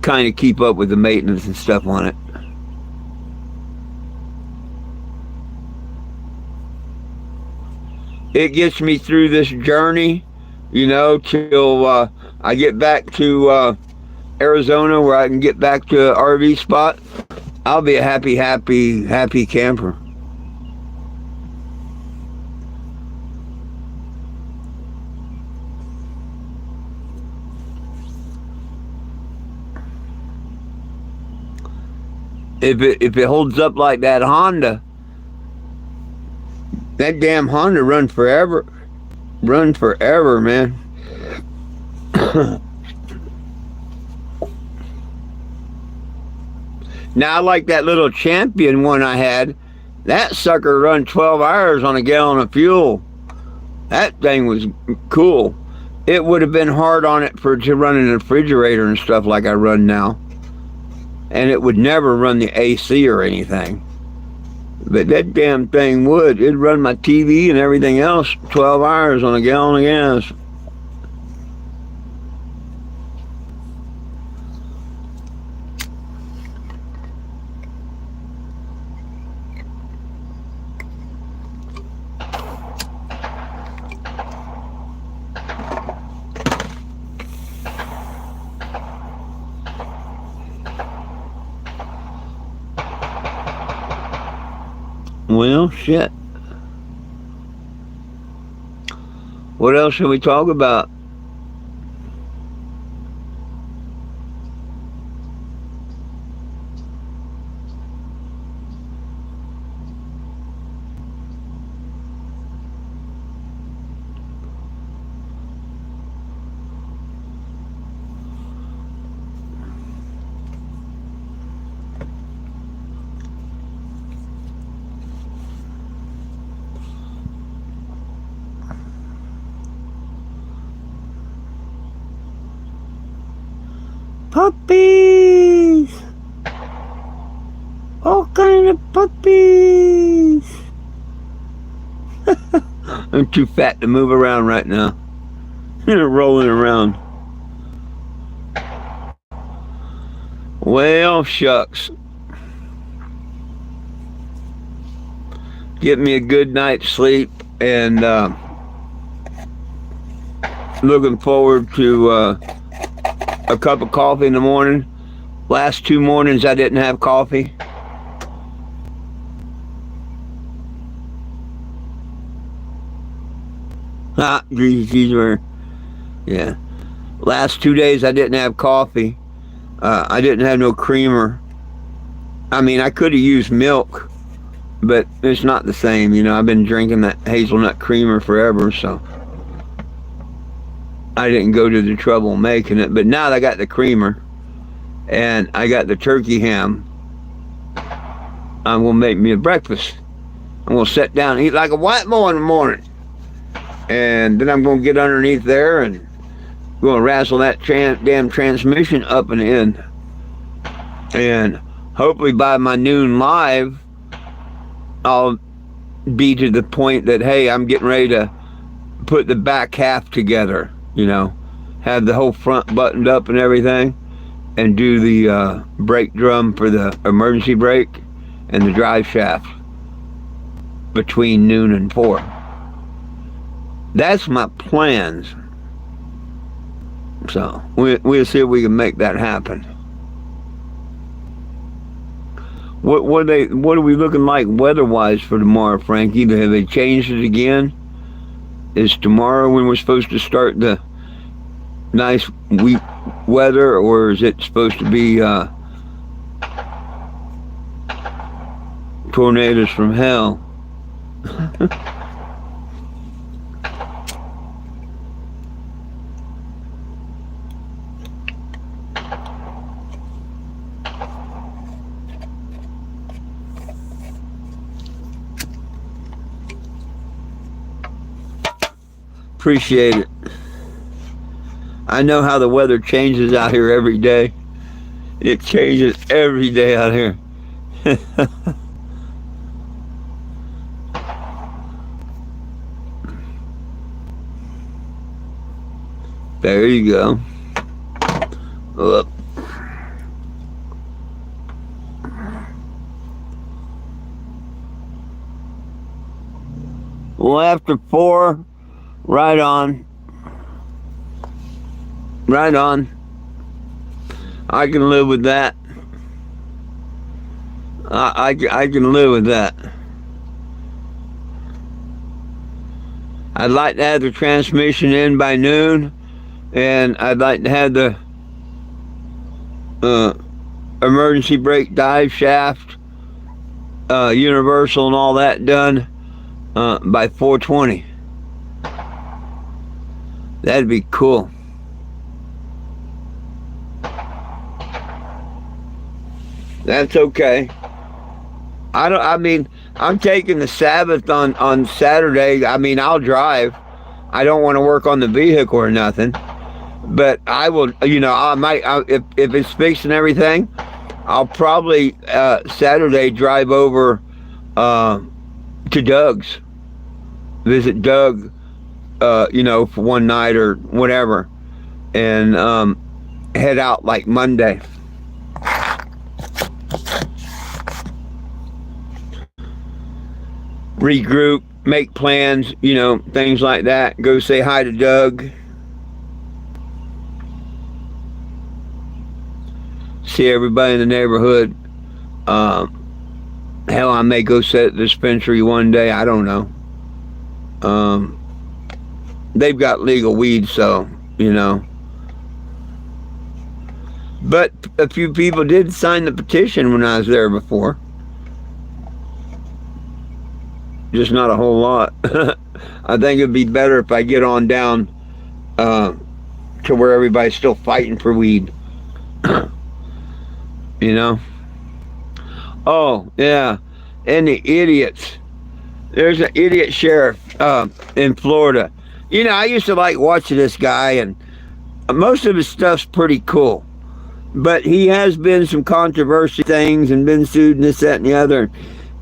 kind of keep up with the maintenance and stuff on it. It gets me through this journey, you know, till I get back to Arizona, where I can get back to an RV spot. I'll be a happy camper. If it holds up like that Honda, that damn Honda run forever, man. Now I like that little Champion one I had. That sucker run 12 hours on a gallon of fuel. That thing was cool. It would have been hard on it to run in a refrigerator and stuff like I run now. And it would never run the AC or anything. But that damn thing would. It'd run my TV and everything else 12 hours on a gallon of gas. Well, shit. What else should we talk about? Puppies! All kind of puppies! I'm too fat to move around right now. Rolling around. Well, shucks. Get me a good night's sleep, and looking forward to a cup of coffee in the morning. Last 2 mornings I didn't have coffee. These were, yeah. Last 2 days I didn't have coffee. I didn't have no creamer. I mean, I could have used milk, but it's not the same. You know, I've been drinking that hazelnut creamer forever, so I didn't go to the trouble of making it. But now I got the creamer, and I got the turkey ham. I'm going to make me a breakfast. I'm going to sit down and eat like a white boy in the morning. And then I'm going to get underneath there and going to razzle that damn transmission up and in. And hopefully by my noon live, I'll be to the point that, hey, I'm getting ready to put the back half together, you know, have the whole front buttoned up and everything, and do the brake drum for the emergency brake and the drive shaft between noon and 4. That's my plans. So we'll see if we can make that happen. What are we looking like weather-wise for tomorrow, Frankie? Have they changed it again? Is tomorrow when we're supposed to start the nice weak weather, or is it supposed to be tornadoes from hell? Appreciate it. I know how the weather changes out here every day. It changes every day out here. There you go. Up. Well, after 4, right on. Right on. I can live with that. I can live with that. I'd like to have the transmission in by noon, and I'd like to have the emergency brake dive shaft, universal and all that done by 4:20. That'd be cool. That's okay. I mean, I'm taking the Sabbath on Saturday. I mean, I'll drive. I don't want to work on the vehicle or nothing. But I will, you know, if it's fixed and everything, I'll probably Saturday drive over to Doug's. Visit Doug, you know, for one night or whatever. And head out like Monday. Regroup, make plans, you know, things like that. Go say hi to Doug. See everybody in the neighborhood. Hell, I may go sit at the dispensary one day. I don't know. They've got legal weed, so, you know. But a few people did sign the petition when I was there before. Just not a whole lot. I think it'd be better if I get on down to where everybody's still fighting for weed. You know? Oh, yeah. And the idiots. There's an idiot sheriff in Florida. You know, I used to like watching this guy, and most of his stuff's pretty cool. But he has been some controversy things and been sued and this, that, and the other.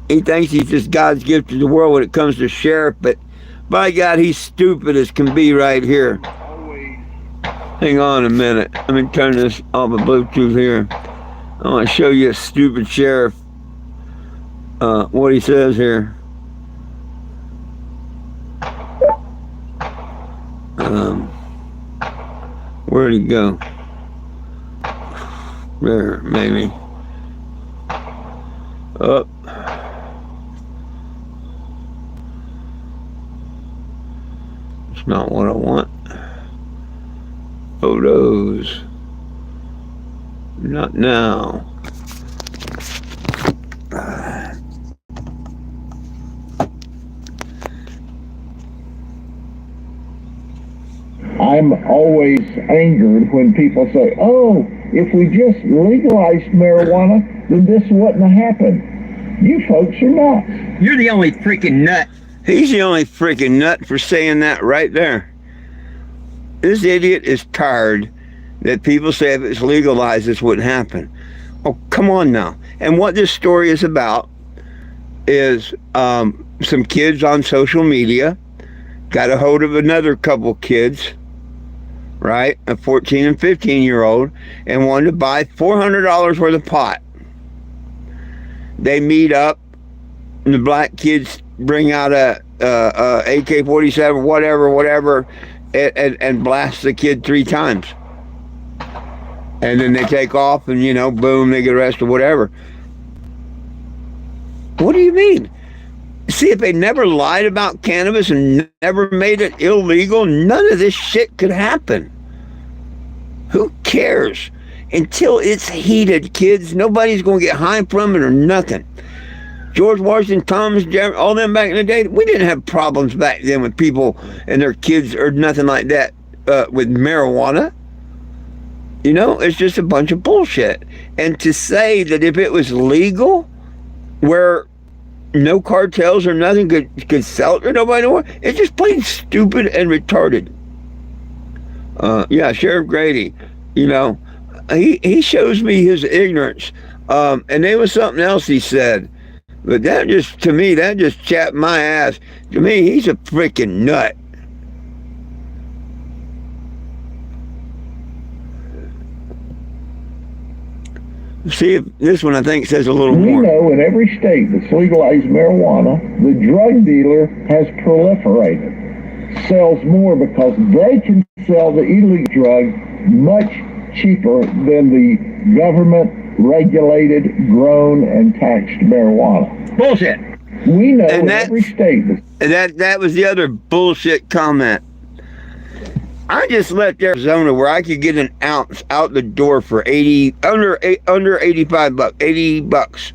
He thinks he's just God's gift to the world when it comes to sheriff, but by God, he's stupid as can be right here. Hang on a minute. Let me turn this off of Bluetooth here. I want to show you a stupid sheriff. What he says here. Where'd he go? There, maybe. Up. It's not what I want. Photos. Not now. I'm always angered when people say, oh, if we just legalized marijuana, then this wouldn't have happened. You folks are nuts. You're the only freaking nut. He's the only freaking nut for saying that right there. This idiot is tired that people say if it's legalized, this wouldn't happen. Oh, come on now. And what this story is about is some kids on social media got a hold of another couple kids, right? A 14 and 15-year-old, and wanted to buy $400 worth of pot. They meet up, and the black kids bring out a AK-47, whatever, and blast the kid 3 times. And then they take off, and, boom, they get arrested, whatever. What do you mean? See, if they never lied about cannabis and never made it illegal, none of this shit could happen. Who cares? Until it's heated, kids, nobody's going to get high from it or nothing. George Washington, Thomas Jefferson, all them back in the day, we didn't have problems back then with people and their kids or nothing like that with marijuana. It's just a bunch of bullshit. And to say that if it was legal, where no cartels or nothing could sell it or nobody know what, it's just plain stupid and retarded. Sheriff Grady, he shows me his ignorance. And there was something else he said. But that just chapped my ass. To me, he's a freaking nut. See, if this one I think says a little more. We know in every state that's legalized marijuana, the drug dealer has proliferated, sells more because they can sell the illegal drug much cheaper than the government-regulated, grown, and taxed marijuana. Bullshit. We know in every state that was the other bullshit comment. I just left Arizona where I could get an ounce out the door for under $85, $80,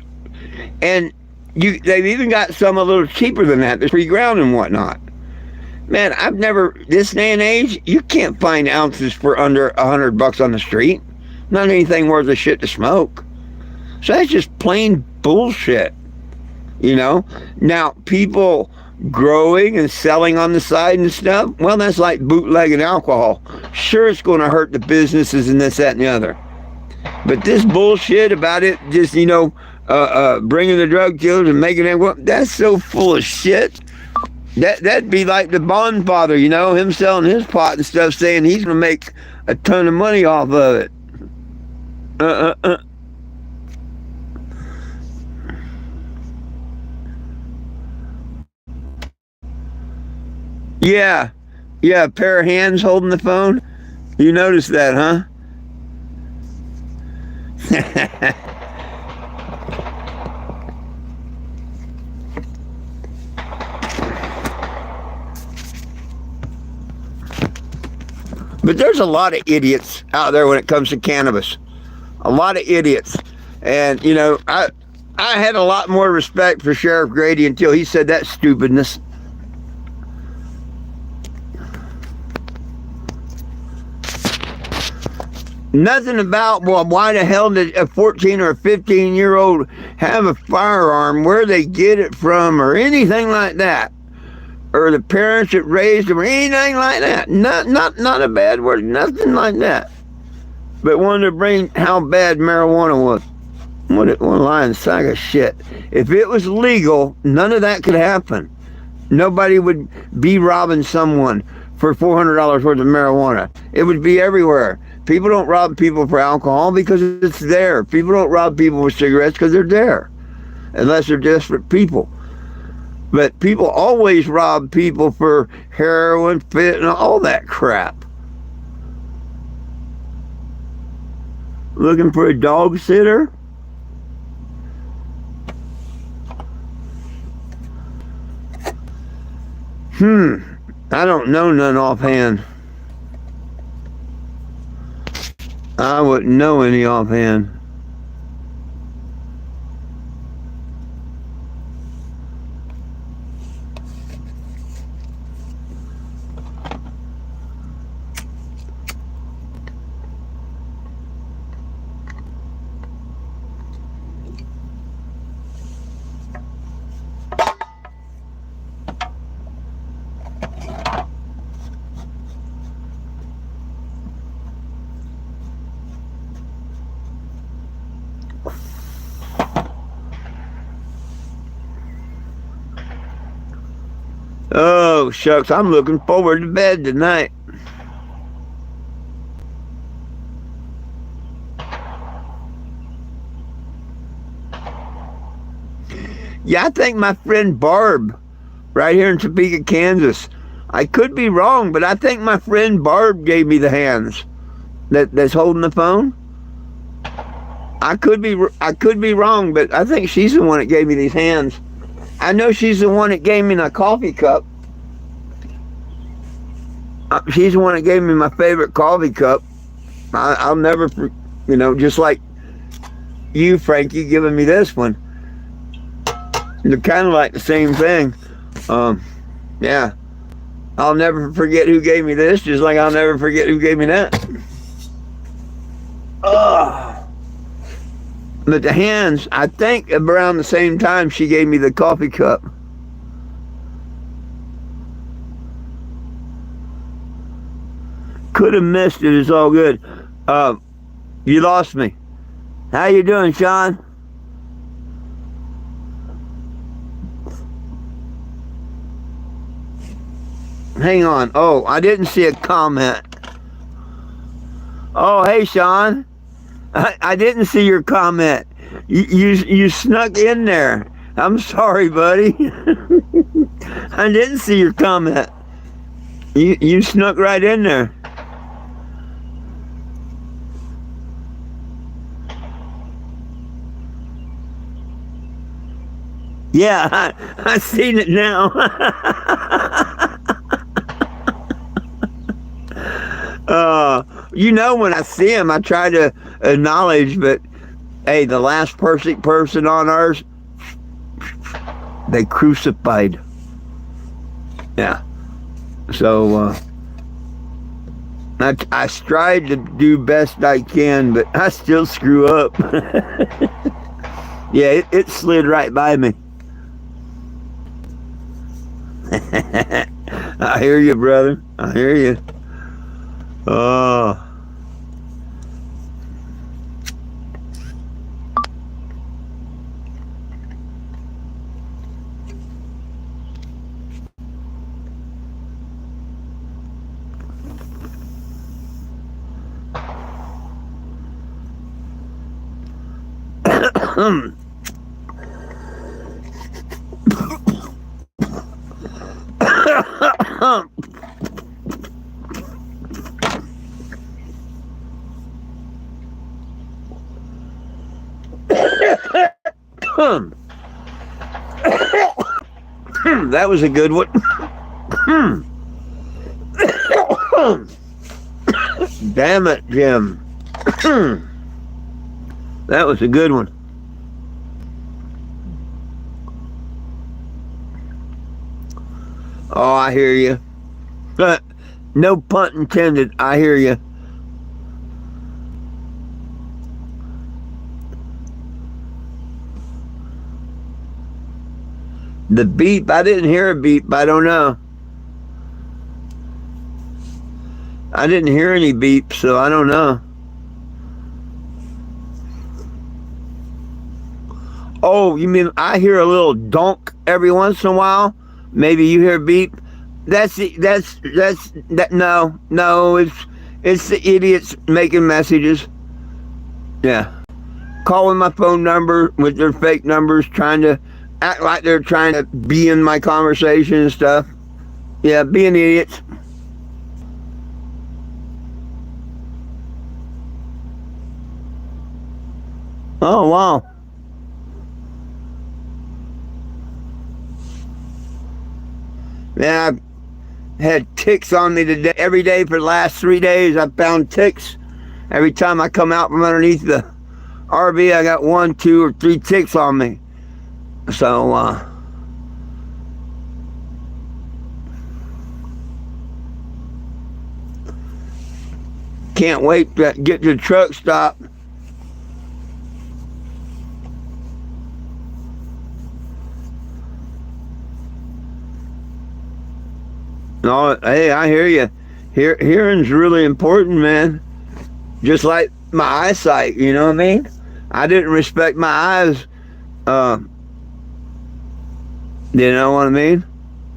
and they've even got some a little cheaper than that. That's pre-ground and whatnot. Man, I've never, this day and age, you can't find ounces for under $100 on the street. Not anything worth a shit to smoke. So that's just plain bullshit. Now people growing and selling on the side and stuff, well, that's like bootlegging alcohol. Sure, it's going to hurt the businesses and this, that, and the other. But this bullshit about it just, bringing the drug dealers and making them, that's so full of shit. That'd be like the Bond father, him selling his pot and stuff, saying he's going to make a ton of money off of it. Yeah, a pair of hands holding the phone. You noticed that, huh? But there's a lot of idiots out there when it comes to cannabis. A lot of idiots. And, I had a lot more respect for Sheriff Grady until he said that stupidness. Nothing about, well, why the hell did a 14 or a 15-year-old have a firearm, where they get it from, or anything like that. Or the parents that raised them, or anything like that. Not a bad word, nothing like that. But wanted to bring how bad marijuana was. What a lying sack of shit. If it was legal, none of that could happen. Nobody would be robbing someone for $400 worth of marijuana. It would be everywhere. People don't rob people for alcohol because it's there. People don't rob people for cigarettes because they're there. Unless they're desperate people. But people always rob people for heroin, fentanyl, all that crap. Looking for a dog sitter? I don't know none offhand. I wouldn't know any offhand. Oh, shucks, I'm looking forward to bed tonight. Yeah, I think my friend Barb, right here in Topeka, Kansas. I could be wrong, but I think my friend Barb gave me the hands that's holding the phone. I could be wrong, but I think she's the one that gave me these hands. I know she's the one that gave me my coffee cup. She's the one that gave me my favorite coffee cup. I'll never, just like you, Frankie, giving me this one. They're kind of like the same thing. Yeah. I'll never forget who gave me this, just like I'll never forget who gave me that. But the hands, I think around the same time she gave me the coffee cup. Could have missed it. It's all good. You lost me. How you doing, Sean? Hang on. Oh, I didn't see a comment. Oh, hey, Sean. I didn't see your comment. You snuck in there. I'm sorry, buddy. I didn't see your comment. You snuck right in there. Yeah, I seen it now. When I see him, I try to acknowledge, but hey, the last perfect person on earth, they crucified. Yeah. So, I strive to do best I can, but I still screw up. Yeah, it slid right by me. I hear you, brother. I hear you. Oh. That was a good one. Damn it, Jim. That was a good one. Oh, I hear you. No pun intended. I hear you. The beep, I didn't hear a beep. I don't know. I didn't hear any beep, so I don't know. Oh, you mean I hear a little donk every once in a while? Maybe you hear beep. No, it's the idiots making messages. Yeah. Calling my phone number with their fake numbers, trying to act like they're trying to be in my conversation and stuff. Yeah, being idiots. Oh, wow. Man, I had ticks on me today. Every day for the last 3 days, I found ticks. Every time I come out from underneath the RV, I got 1, 2, or 3 ticks on me. So, can't wait to get to the truck stop. No, hey, I hear you. Hearing's really important, man. Just like my eyesight, you know what I mean? I didn't respect my eyes. You know what I mean?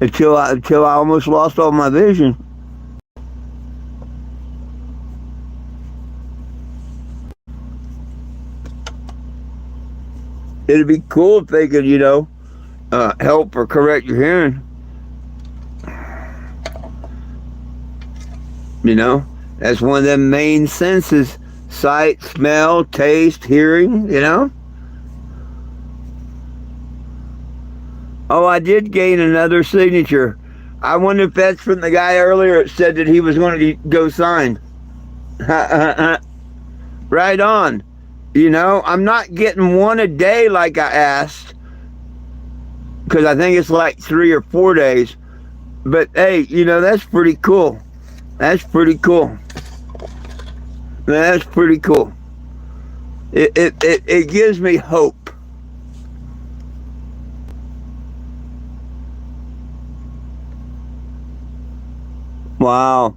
until I almost lost all my vision. It'd be cool if they could, help or correct your hearing. That's one of them main senses: sight, smell, taste, hearing. Oh, I did gain another signature. I wonder if that's from the guy earlier that said that he was going to go sign. Right on. I'm not getting one a day like I asked, because I think it's like 3 or 4 days. But hey, that's pretty cool. That's pretty cool. That's pretty cool. It gives me hope. Wow.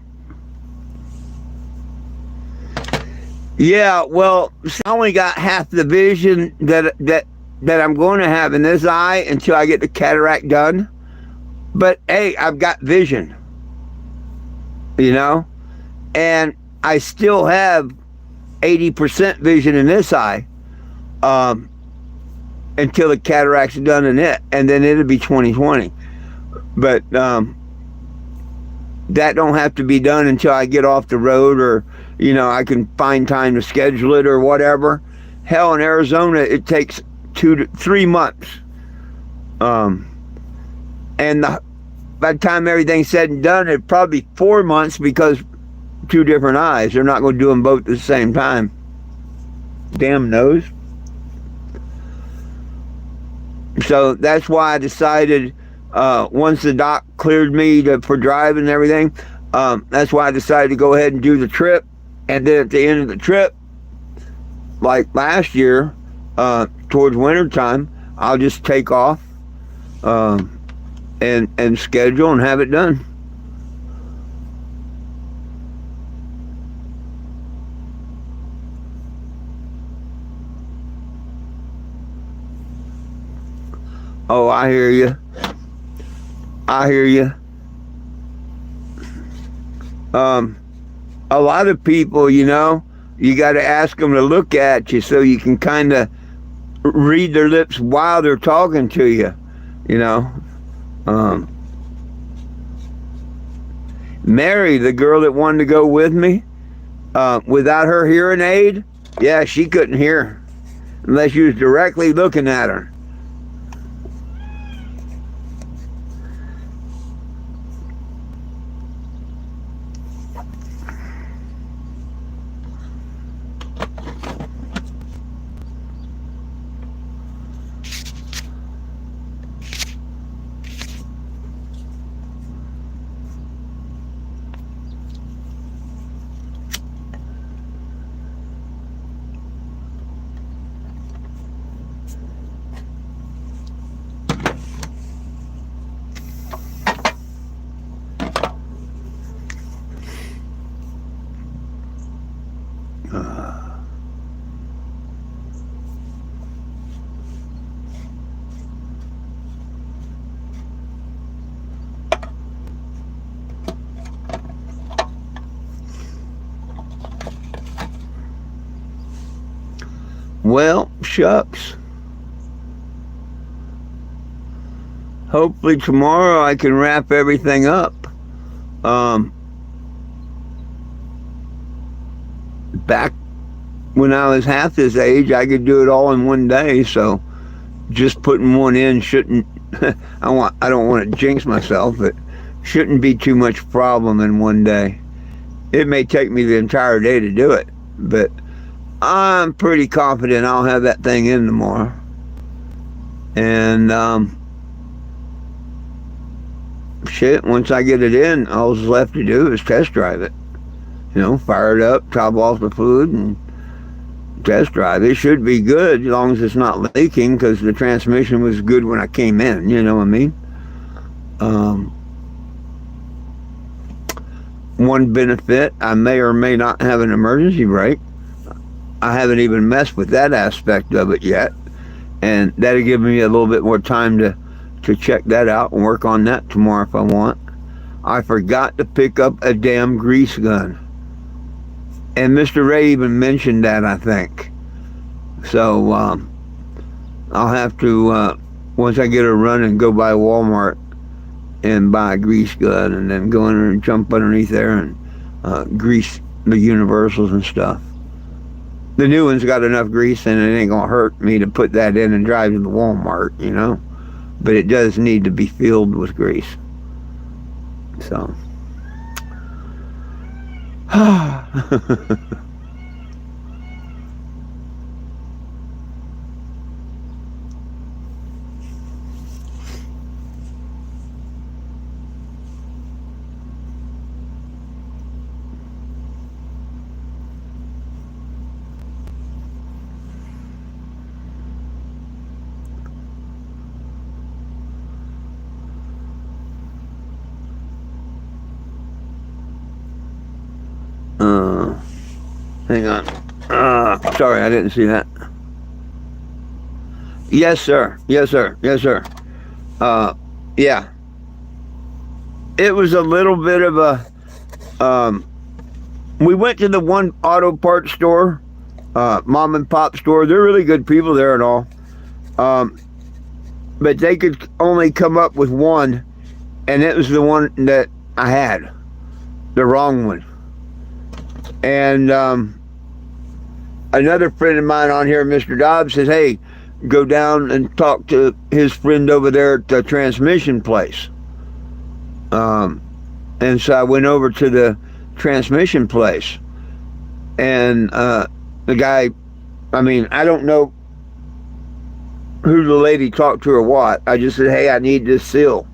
Yeah, well, I only got half the vision that I'm going to have in this eye until I get the cataract done. But hey, I've got vision. And I still have 80% vision in this eye until the cataract's done in it, and then it'll be 20/20. But that don't have to be done until I get off the road, or I can find time to schedule it or whatever. Hell, in Arizona it takes 2 to 3 months, and by the time everything's said and done, it'd probably be 4 months, because 2 different eyes. They're not going to do them both at the same time. Damn nose. So that's why I decided, once the doc cleared me for driving and everything, that's why I decided to go ahead and do the trip. And then at the end of the trip, like last year, towards winter time, I'll just take off and schedule and have it done. Oh, I hear you. I hear you. A lot of people, you got to ask them to look at you so you can kind of read their lips while they're talking to you. Mary, the girl that wanted to go with me, without her hearing aid, yeah, she couldn't hear unless you was directly looking at her. Well, shucks. Hopefully tomorrow I can wrap everything up. Back when I was half this age, I could do it all in one day. So just putting one in shouldn't. I don't want to jinx myself, but shouldn't be too much problem in one day. It may take me the entire day to do it, but I'm pretty confident I'll have that thing in tomorrow. And shit, once I get it in, all that's left to do is test drive it. Fire it up, top off the fluid, and test drive. It should be good as long as it's not leaking, because the transmission was good when I came in. You know what I mean? One benefit, I may or may not have an emergency brake. I haven't even messed with that aspect of it yet, and that'll give me a little bit more time to to check that out and work on that tomorrow if I want. I forgot to pick up a damn grease gun. And Mr. Ray even mentioned that, I think. So I'll have to, once I get a run, and go by Walmart and buy a grease gun, and then go in there and jump underneath there and grease the universals and stuff. The new one's got enough grease in it, it ain't gonna hurt me to put that in and drive to the Walmart, you know. But it does need to be filled with grease. So. Hang on. Sorry, I didn't see that. Yes, sir. Yes, sir. Yes, sir. Yeah. It was a little bit of a, we went to the one auto parts store, mom and pop store. They're really good people there and all. But they could only come up with one, and it was the one that I had, the wrong one. And another friend of mine on here, Mr. Dobbs, says, hey, go down and talk to his friend over there at the transmission place. And so I went over to the transmission place. And the guy, I mean, I don't know who the lady talked to or what. I just said, hey, I need this seal.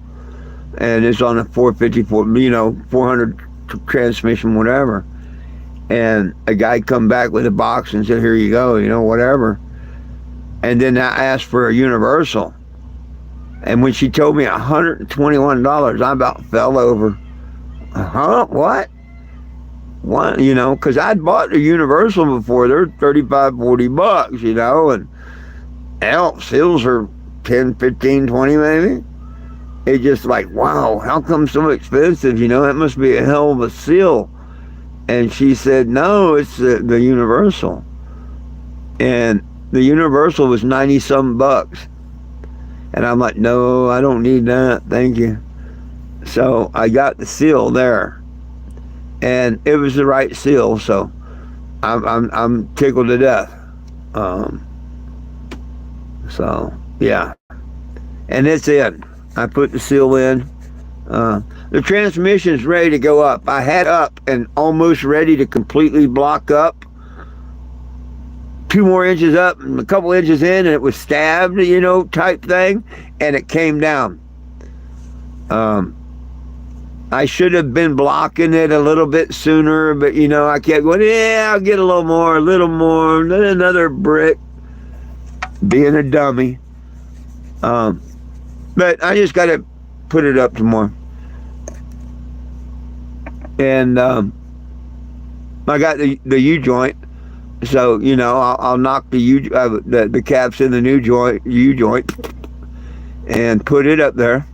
And it's on a 454, you know, 400 transmission, whatever. And a guy come back with a box and said, here you go, you know, whatever. And then I asked for a universal. And when she told me $121, I about fell over. Huh? What? What? You know, because I'd bought a universal before. They're 35, 40 bucks, you know, and hell, seals are 10, 15, 20 maybe. It's just like, wow, how come so expensive? You know, that must be a hell of a seal. And she said, no, it's the universal. And the universal was 90-some bucks. And I'm like, no, I don't need that, thank you. So I got the seal there. And it was the right seal, so I'm tickled to death. So, yeah. And it's in. I put the seal in. The transmission's ready to go up. I had up and almost ready to completely block up. 2 more inches up and a couple inches in, and it was stabbed, you know, type thing, and it came down. I should have been blocking it a little bit sooner, but, you know, I kept going, yeah, I'll get a little more, then another brick, being a dummy. But I just got to put it up tomorrow. And I got the U-joint, so, you know, I'll knock the caps in the new U-joint and put it up there.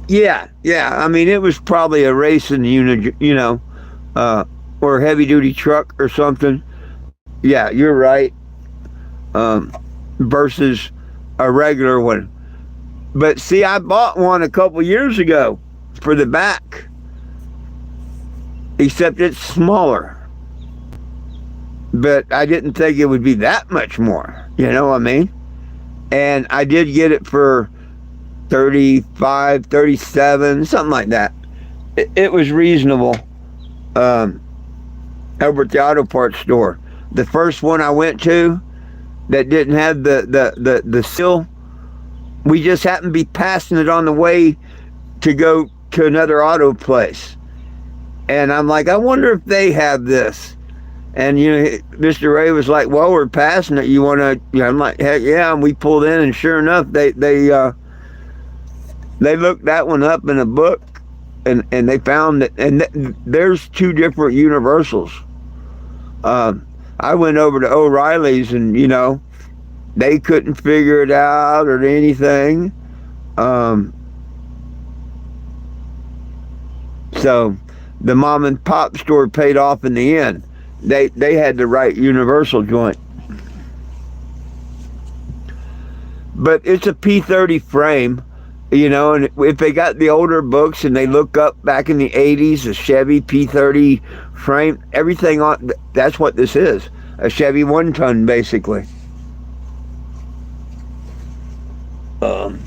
Yeah, I mean, it was probably a racing unit, you know, or a heavy-duty truck or something. Yeah, you're right. Versus a regular one. But see, I bought one a couple years ago for the back. Except it's smaller. But I didn't think it would be that much more. You know what I mean? And I did get it for 35, 37, something like that. It was reasonable. Over at the auto parts store. The first one I went to that didn't have the seal, we just happened to be passing it on the way to go to another auto place. And I'm like, I wonder if they have this. And, you know, Mr. Ray was like, well, we're passing it. You want to, you know, I'm like, heck yeah. And we pulled in, and sure enough, they looked that one up in a book, and they found that, and there's 2 different universals. I went over to O'Reilly's, and they couldn't figure it out or anything. Um, so the mom and pop store paid off in the end. They had the right universal joint, but it's a P30 frame. And if they got the older books and they look up back in the 80s, a Chevy P30 frame, everything on, that's what this is. A Chevy 1-ton, basically. Um,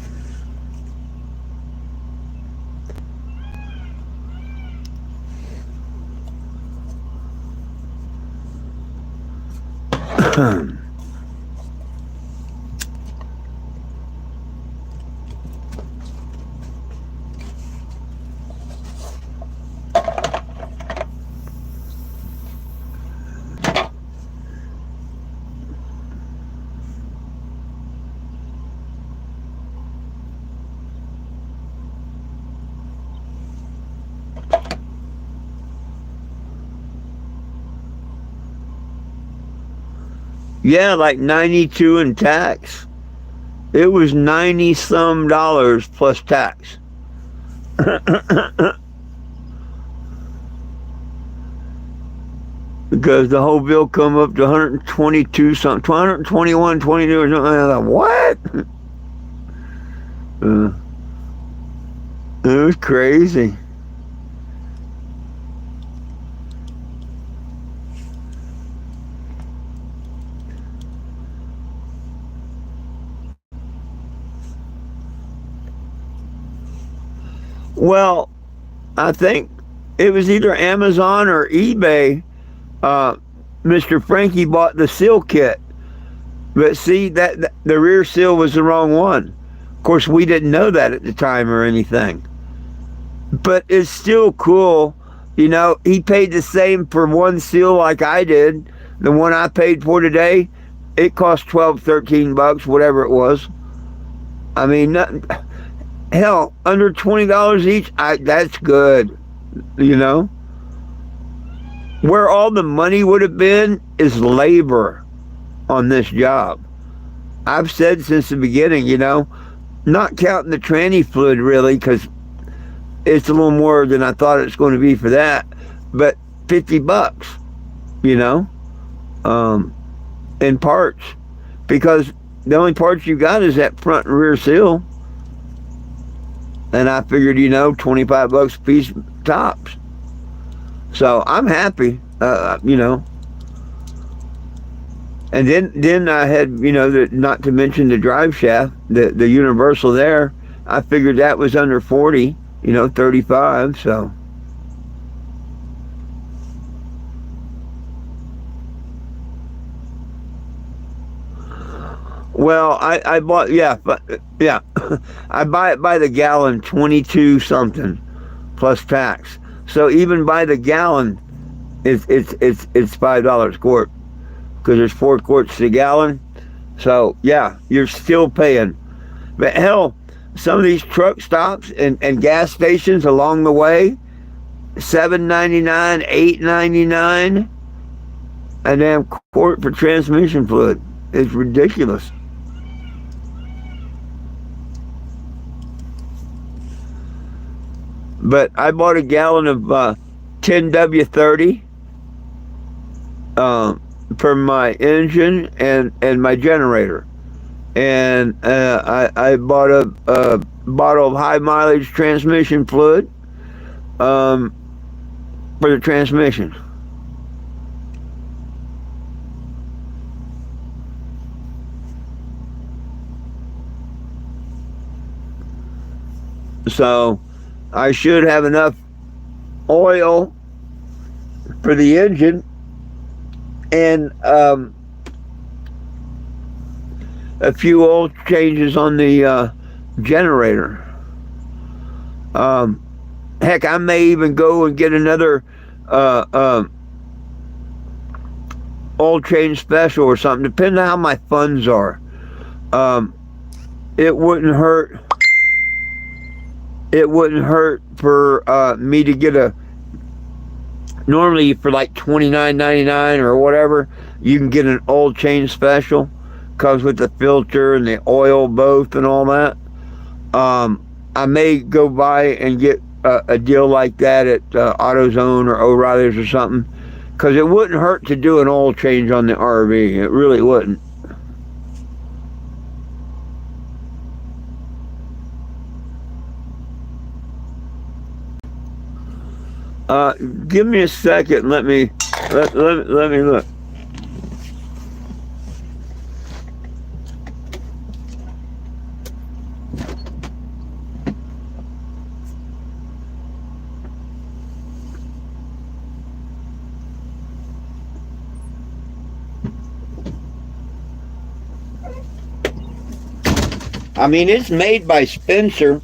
yeah, like 92 in tax. It was 90 some dollars plus tax. Because the whole bill come up to 122 something, 121, 22 or something. I thought, what? It was crazy. Well, I think it was either Amazon or eBay. Uh, Mr. Frankie bought the seal kit, but see that the rear seal was the wrong one. Of course, we didn't know that at the time or anything. But it's still cool. He paid the same for one seal like I did. The one I paid for today, it cost 12, 13 bucks, whatever it was. I mean, hell, under $20 each, that's good. Where all the money would have been is labor on this job. I've said since the beginning, not counting the tranny fluid really, because it's a little more than I thought it's going to be for that, but 50 bucks, in parts, because the only parts you got is that front and rear seal. And I figured, 25 bucks a piece tops. So I'm happy, And then I had, not to mention the drive shaft, the universal there. I figured that was under 40, 35. So. Well, I bought, yeah, I buy it by the gallon, 22 something plus tax. So even by the gallon, it's $5 a quart, because there's 4 quarts to the gallon. So yeah, you're still paying. But hell, some of these truck stops and gas stations along the way, $7.99, $8.99, a damn quart for transmission fluid. It's ridiculous. But I bought a gallon of 10W30 for my engine and my generator. And I bought a bottle of high mileage transmission fluid for the transmission. So I should have enough oil for the engine and a few oil changes on the generator. Heck, I may even go and get another oil change special or something, depending on how my funds are. It wouldn't hurt. It wouldn't hurt for me to get Normally for like $29.99 or whatever, you can get an oil change special. Comes with the filter and the oil both and all that. I may go by and get a deal like that at AutoZone or O'Reilly's or something, because it wouldn't hurt to do an oil change on the RV. It really wouldn't. Give me a second. Let me look. I mean, it's made by Spencer.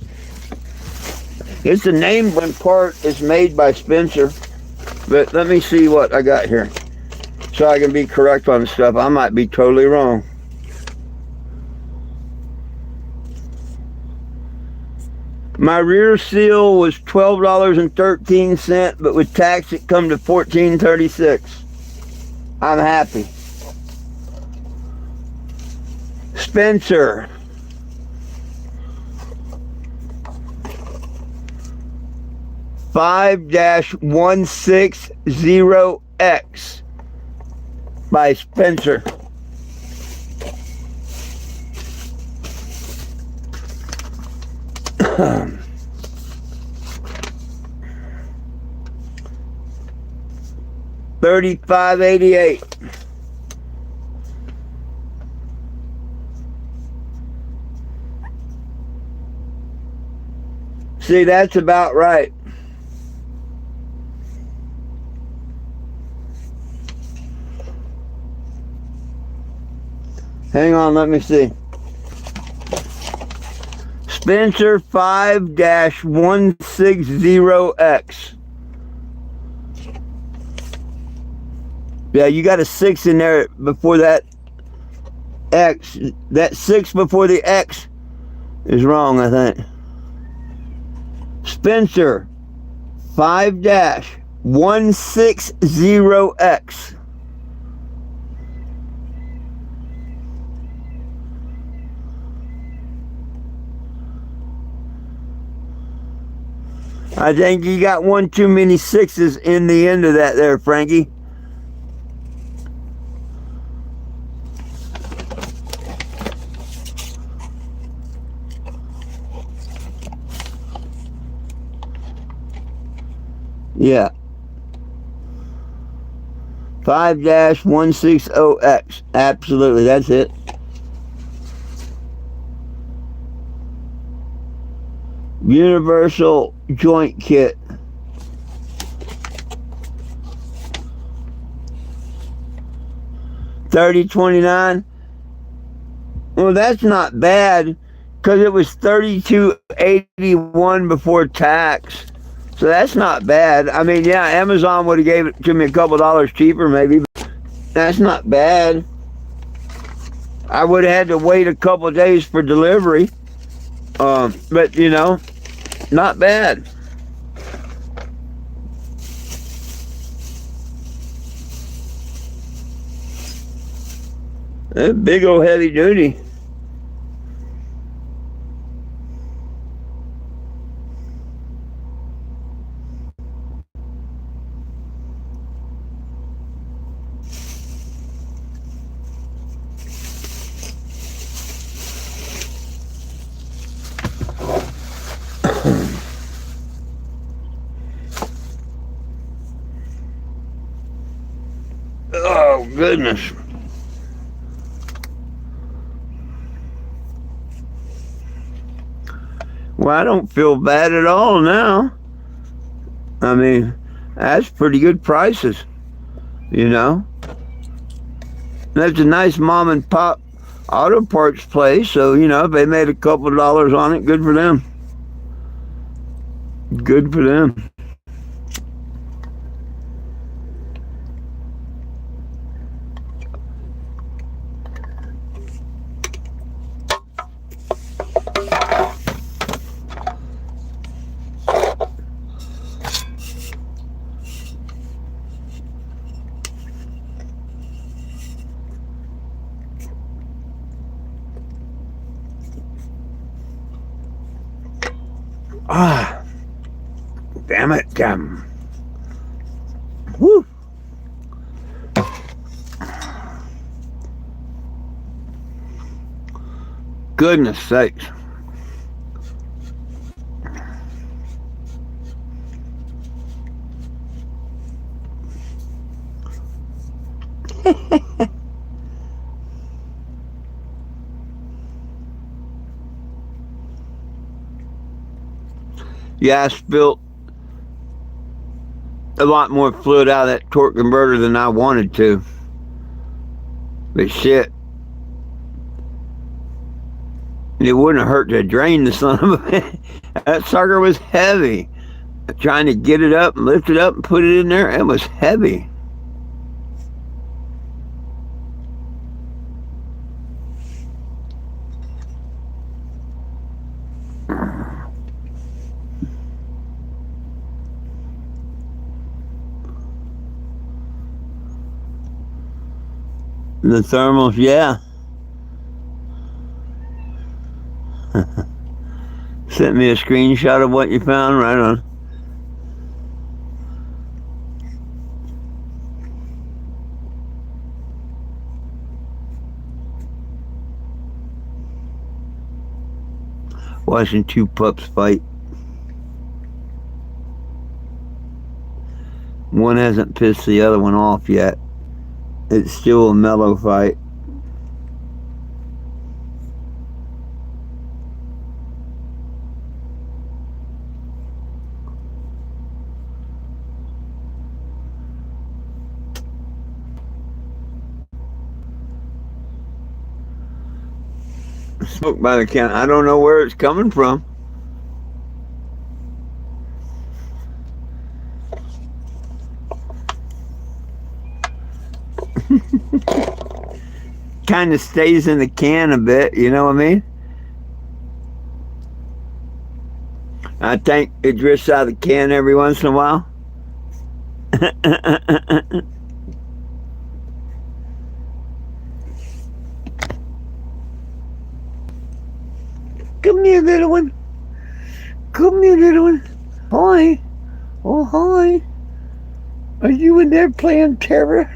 It's the name one part is made by Spencer. But let me see what I got here, so I can be correct on stuff. I might be totally wrong. My rear seal was $12.13, but with tax it come to $14.36. I'm happy. Spencer. (5-160X) by Spencer. $35.88. See, that's about right. Hang on, let me see. Spencer 5-160X. Yeah, you got a 6 in there before that X. That 6 before the X is wrong, I think. Spencer 5-160X. I think you got one too many 6s in the end of that there, Frankie. Yeah. 5-160X. Absolutely, that's it. Universal joint kit. $30.29. Well, that's not bad, because it was $32.81 before tax. So that's not bad. I mean, yeah, Amazon would have gave it to me a couple dollars cheaper, maybe. But that's not bad. I would have had to wait a couple days for delivery. But you know, not bad. That's big old heavy duty. Oh, goodness. Well, I don't feel bad at all now. I mean, that's pretty good prices, you know. That's a nice mom and pop auto parts place, so, you know, if they made a couple dollars on it, good for them. Good for them. Ah, damn it. Woo. Goodness sakes. Yeah, I spilled a lot more fluid out of that torque converter than I wanted to. But shit, it wouldn't have hurt to drain the son of a... That sucker was heavy. Trying to get it up and lift it up and put it in there, it was heavy. The thermals, yeah. Sent me a screenshot of what you found, right on. Watching two pups fight. One hasn't pissed the other one off yet. It's still a mellow fight. Smoke by the can. I don't know where it's coming from. Kind of stays in the can a bit, you know what I mean? I think it drifts out of the can every once in a while. Come here, little one. Come here, little one. Hi. Oh, hi. Are you in there playing terror?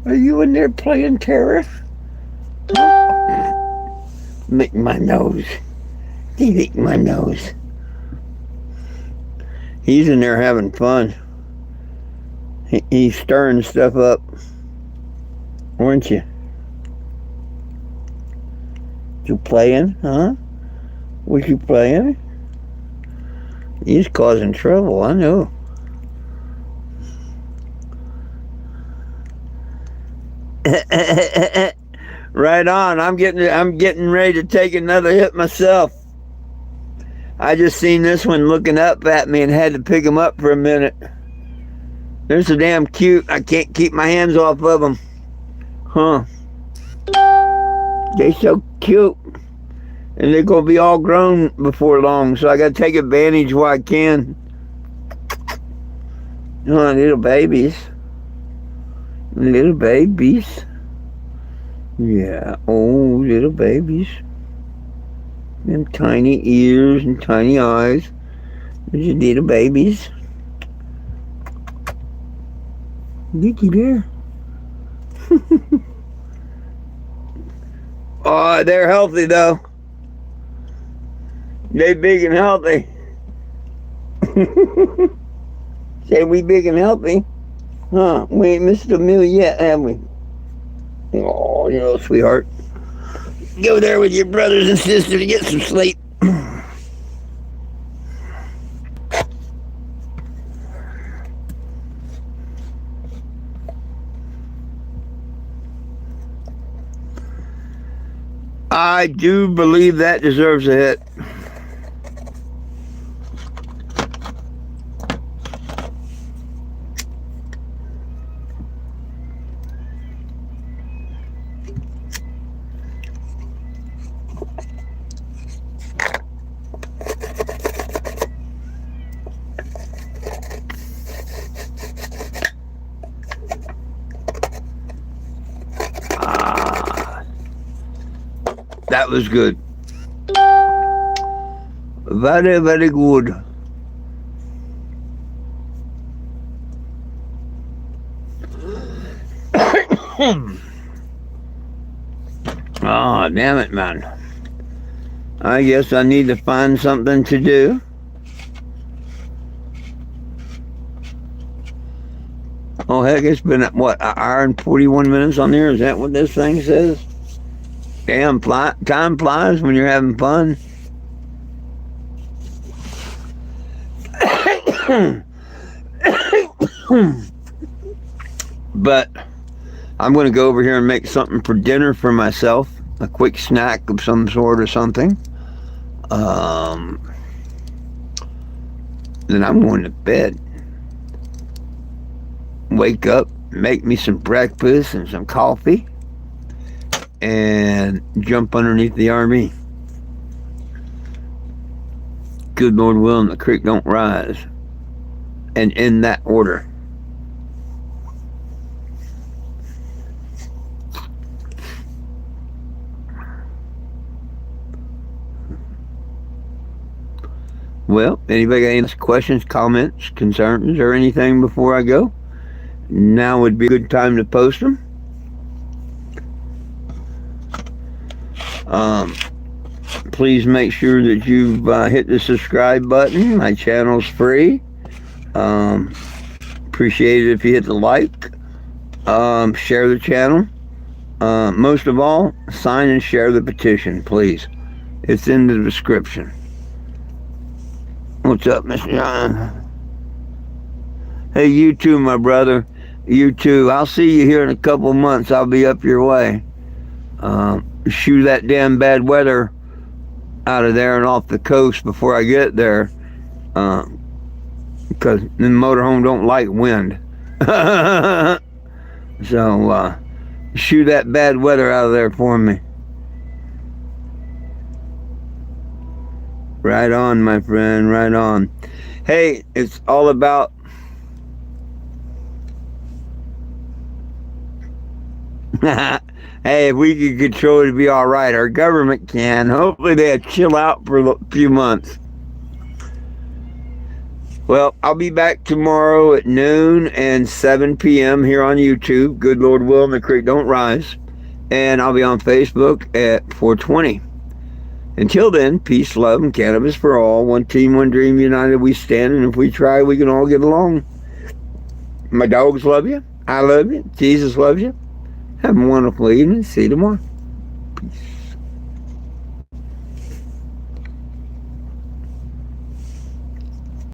Are you in there playing terror? Lick my nose. He licked my nose. He's in there having fun. He's stirring stuff up. Weren't you? You playing, huh? Was you playing? He's causing trouble, I know. Right on. I'm getting ready to take another hit myself. I just seen this one looking up at me and had to pick him up for a minute. They're so damn cute. I can't keep my hands off of them. Huh. They're so cute. And they're going to be all grown before long, so I got to take advantage while I can. Oh, little babies. Little babies. Yeah, oh, little babies. Them tiny ears and tiny eyes. These little babies. Looky there. Oh, they're healthy though. They big and healthy. Say we big and healthy. Huh, we ain't missed a meal yet, have we? Oh, you little sweetheart. Go there with your brothers and sisters to get some sleep. I do believe that deserves a hit. That was good. Very, very good. Oh, damn it, man. I guess I need to find something to do. Oh, heck, it's been, what, an hour and 41 minutes on there? Is that what this thing says? Damn, time flies when you're having fun. But I'm going to go over here and make something for dinner for myself. A quick snack of some sort or something. Then I'm going to bed. Wake up, make me some breakfast and some coffee, and jump underneath the RV. Good Lord willing, the creek don't rise. And in that order. Well, anybody got any questions, comments, concerns, or anything before I go? Now would be a good time to post them. Please make sure that you've hit the subscribe button. My channel's free. Appreciate it if you hit the like. Share the channel. Most of all, sign and share the petition, please. It's in the description. What's up, Mr. John? Hey, you too, my brother. You too. I'll see you here in a couple months. I'll be up your way. Shoo that damn bad weather out of there and off the coast before I get there. Because the motorhome don't like wind. So, shoo that bad weather out of there for me. Right on, my friend, right on. Hey, it's all about hey, if we can control it, it'd be all right. Our government can. Hopefully they'll chill out for a few months. Well, I'll be back tomorrow at noon and 7 p.m. here on YouTube. Good Lord willing, the creek don't rise. And I'll be on Facebook at 4:20. Until then, peace, love, and cannabis for all. One team, one dream, united we stand. And if we try, we can all get along. My dogs love you. I love you. Jesus loves you. Have a wonderful evening. See you tomorrow. Peace.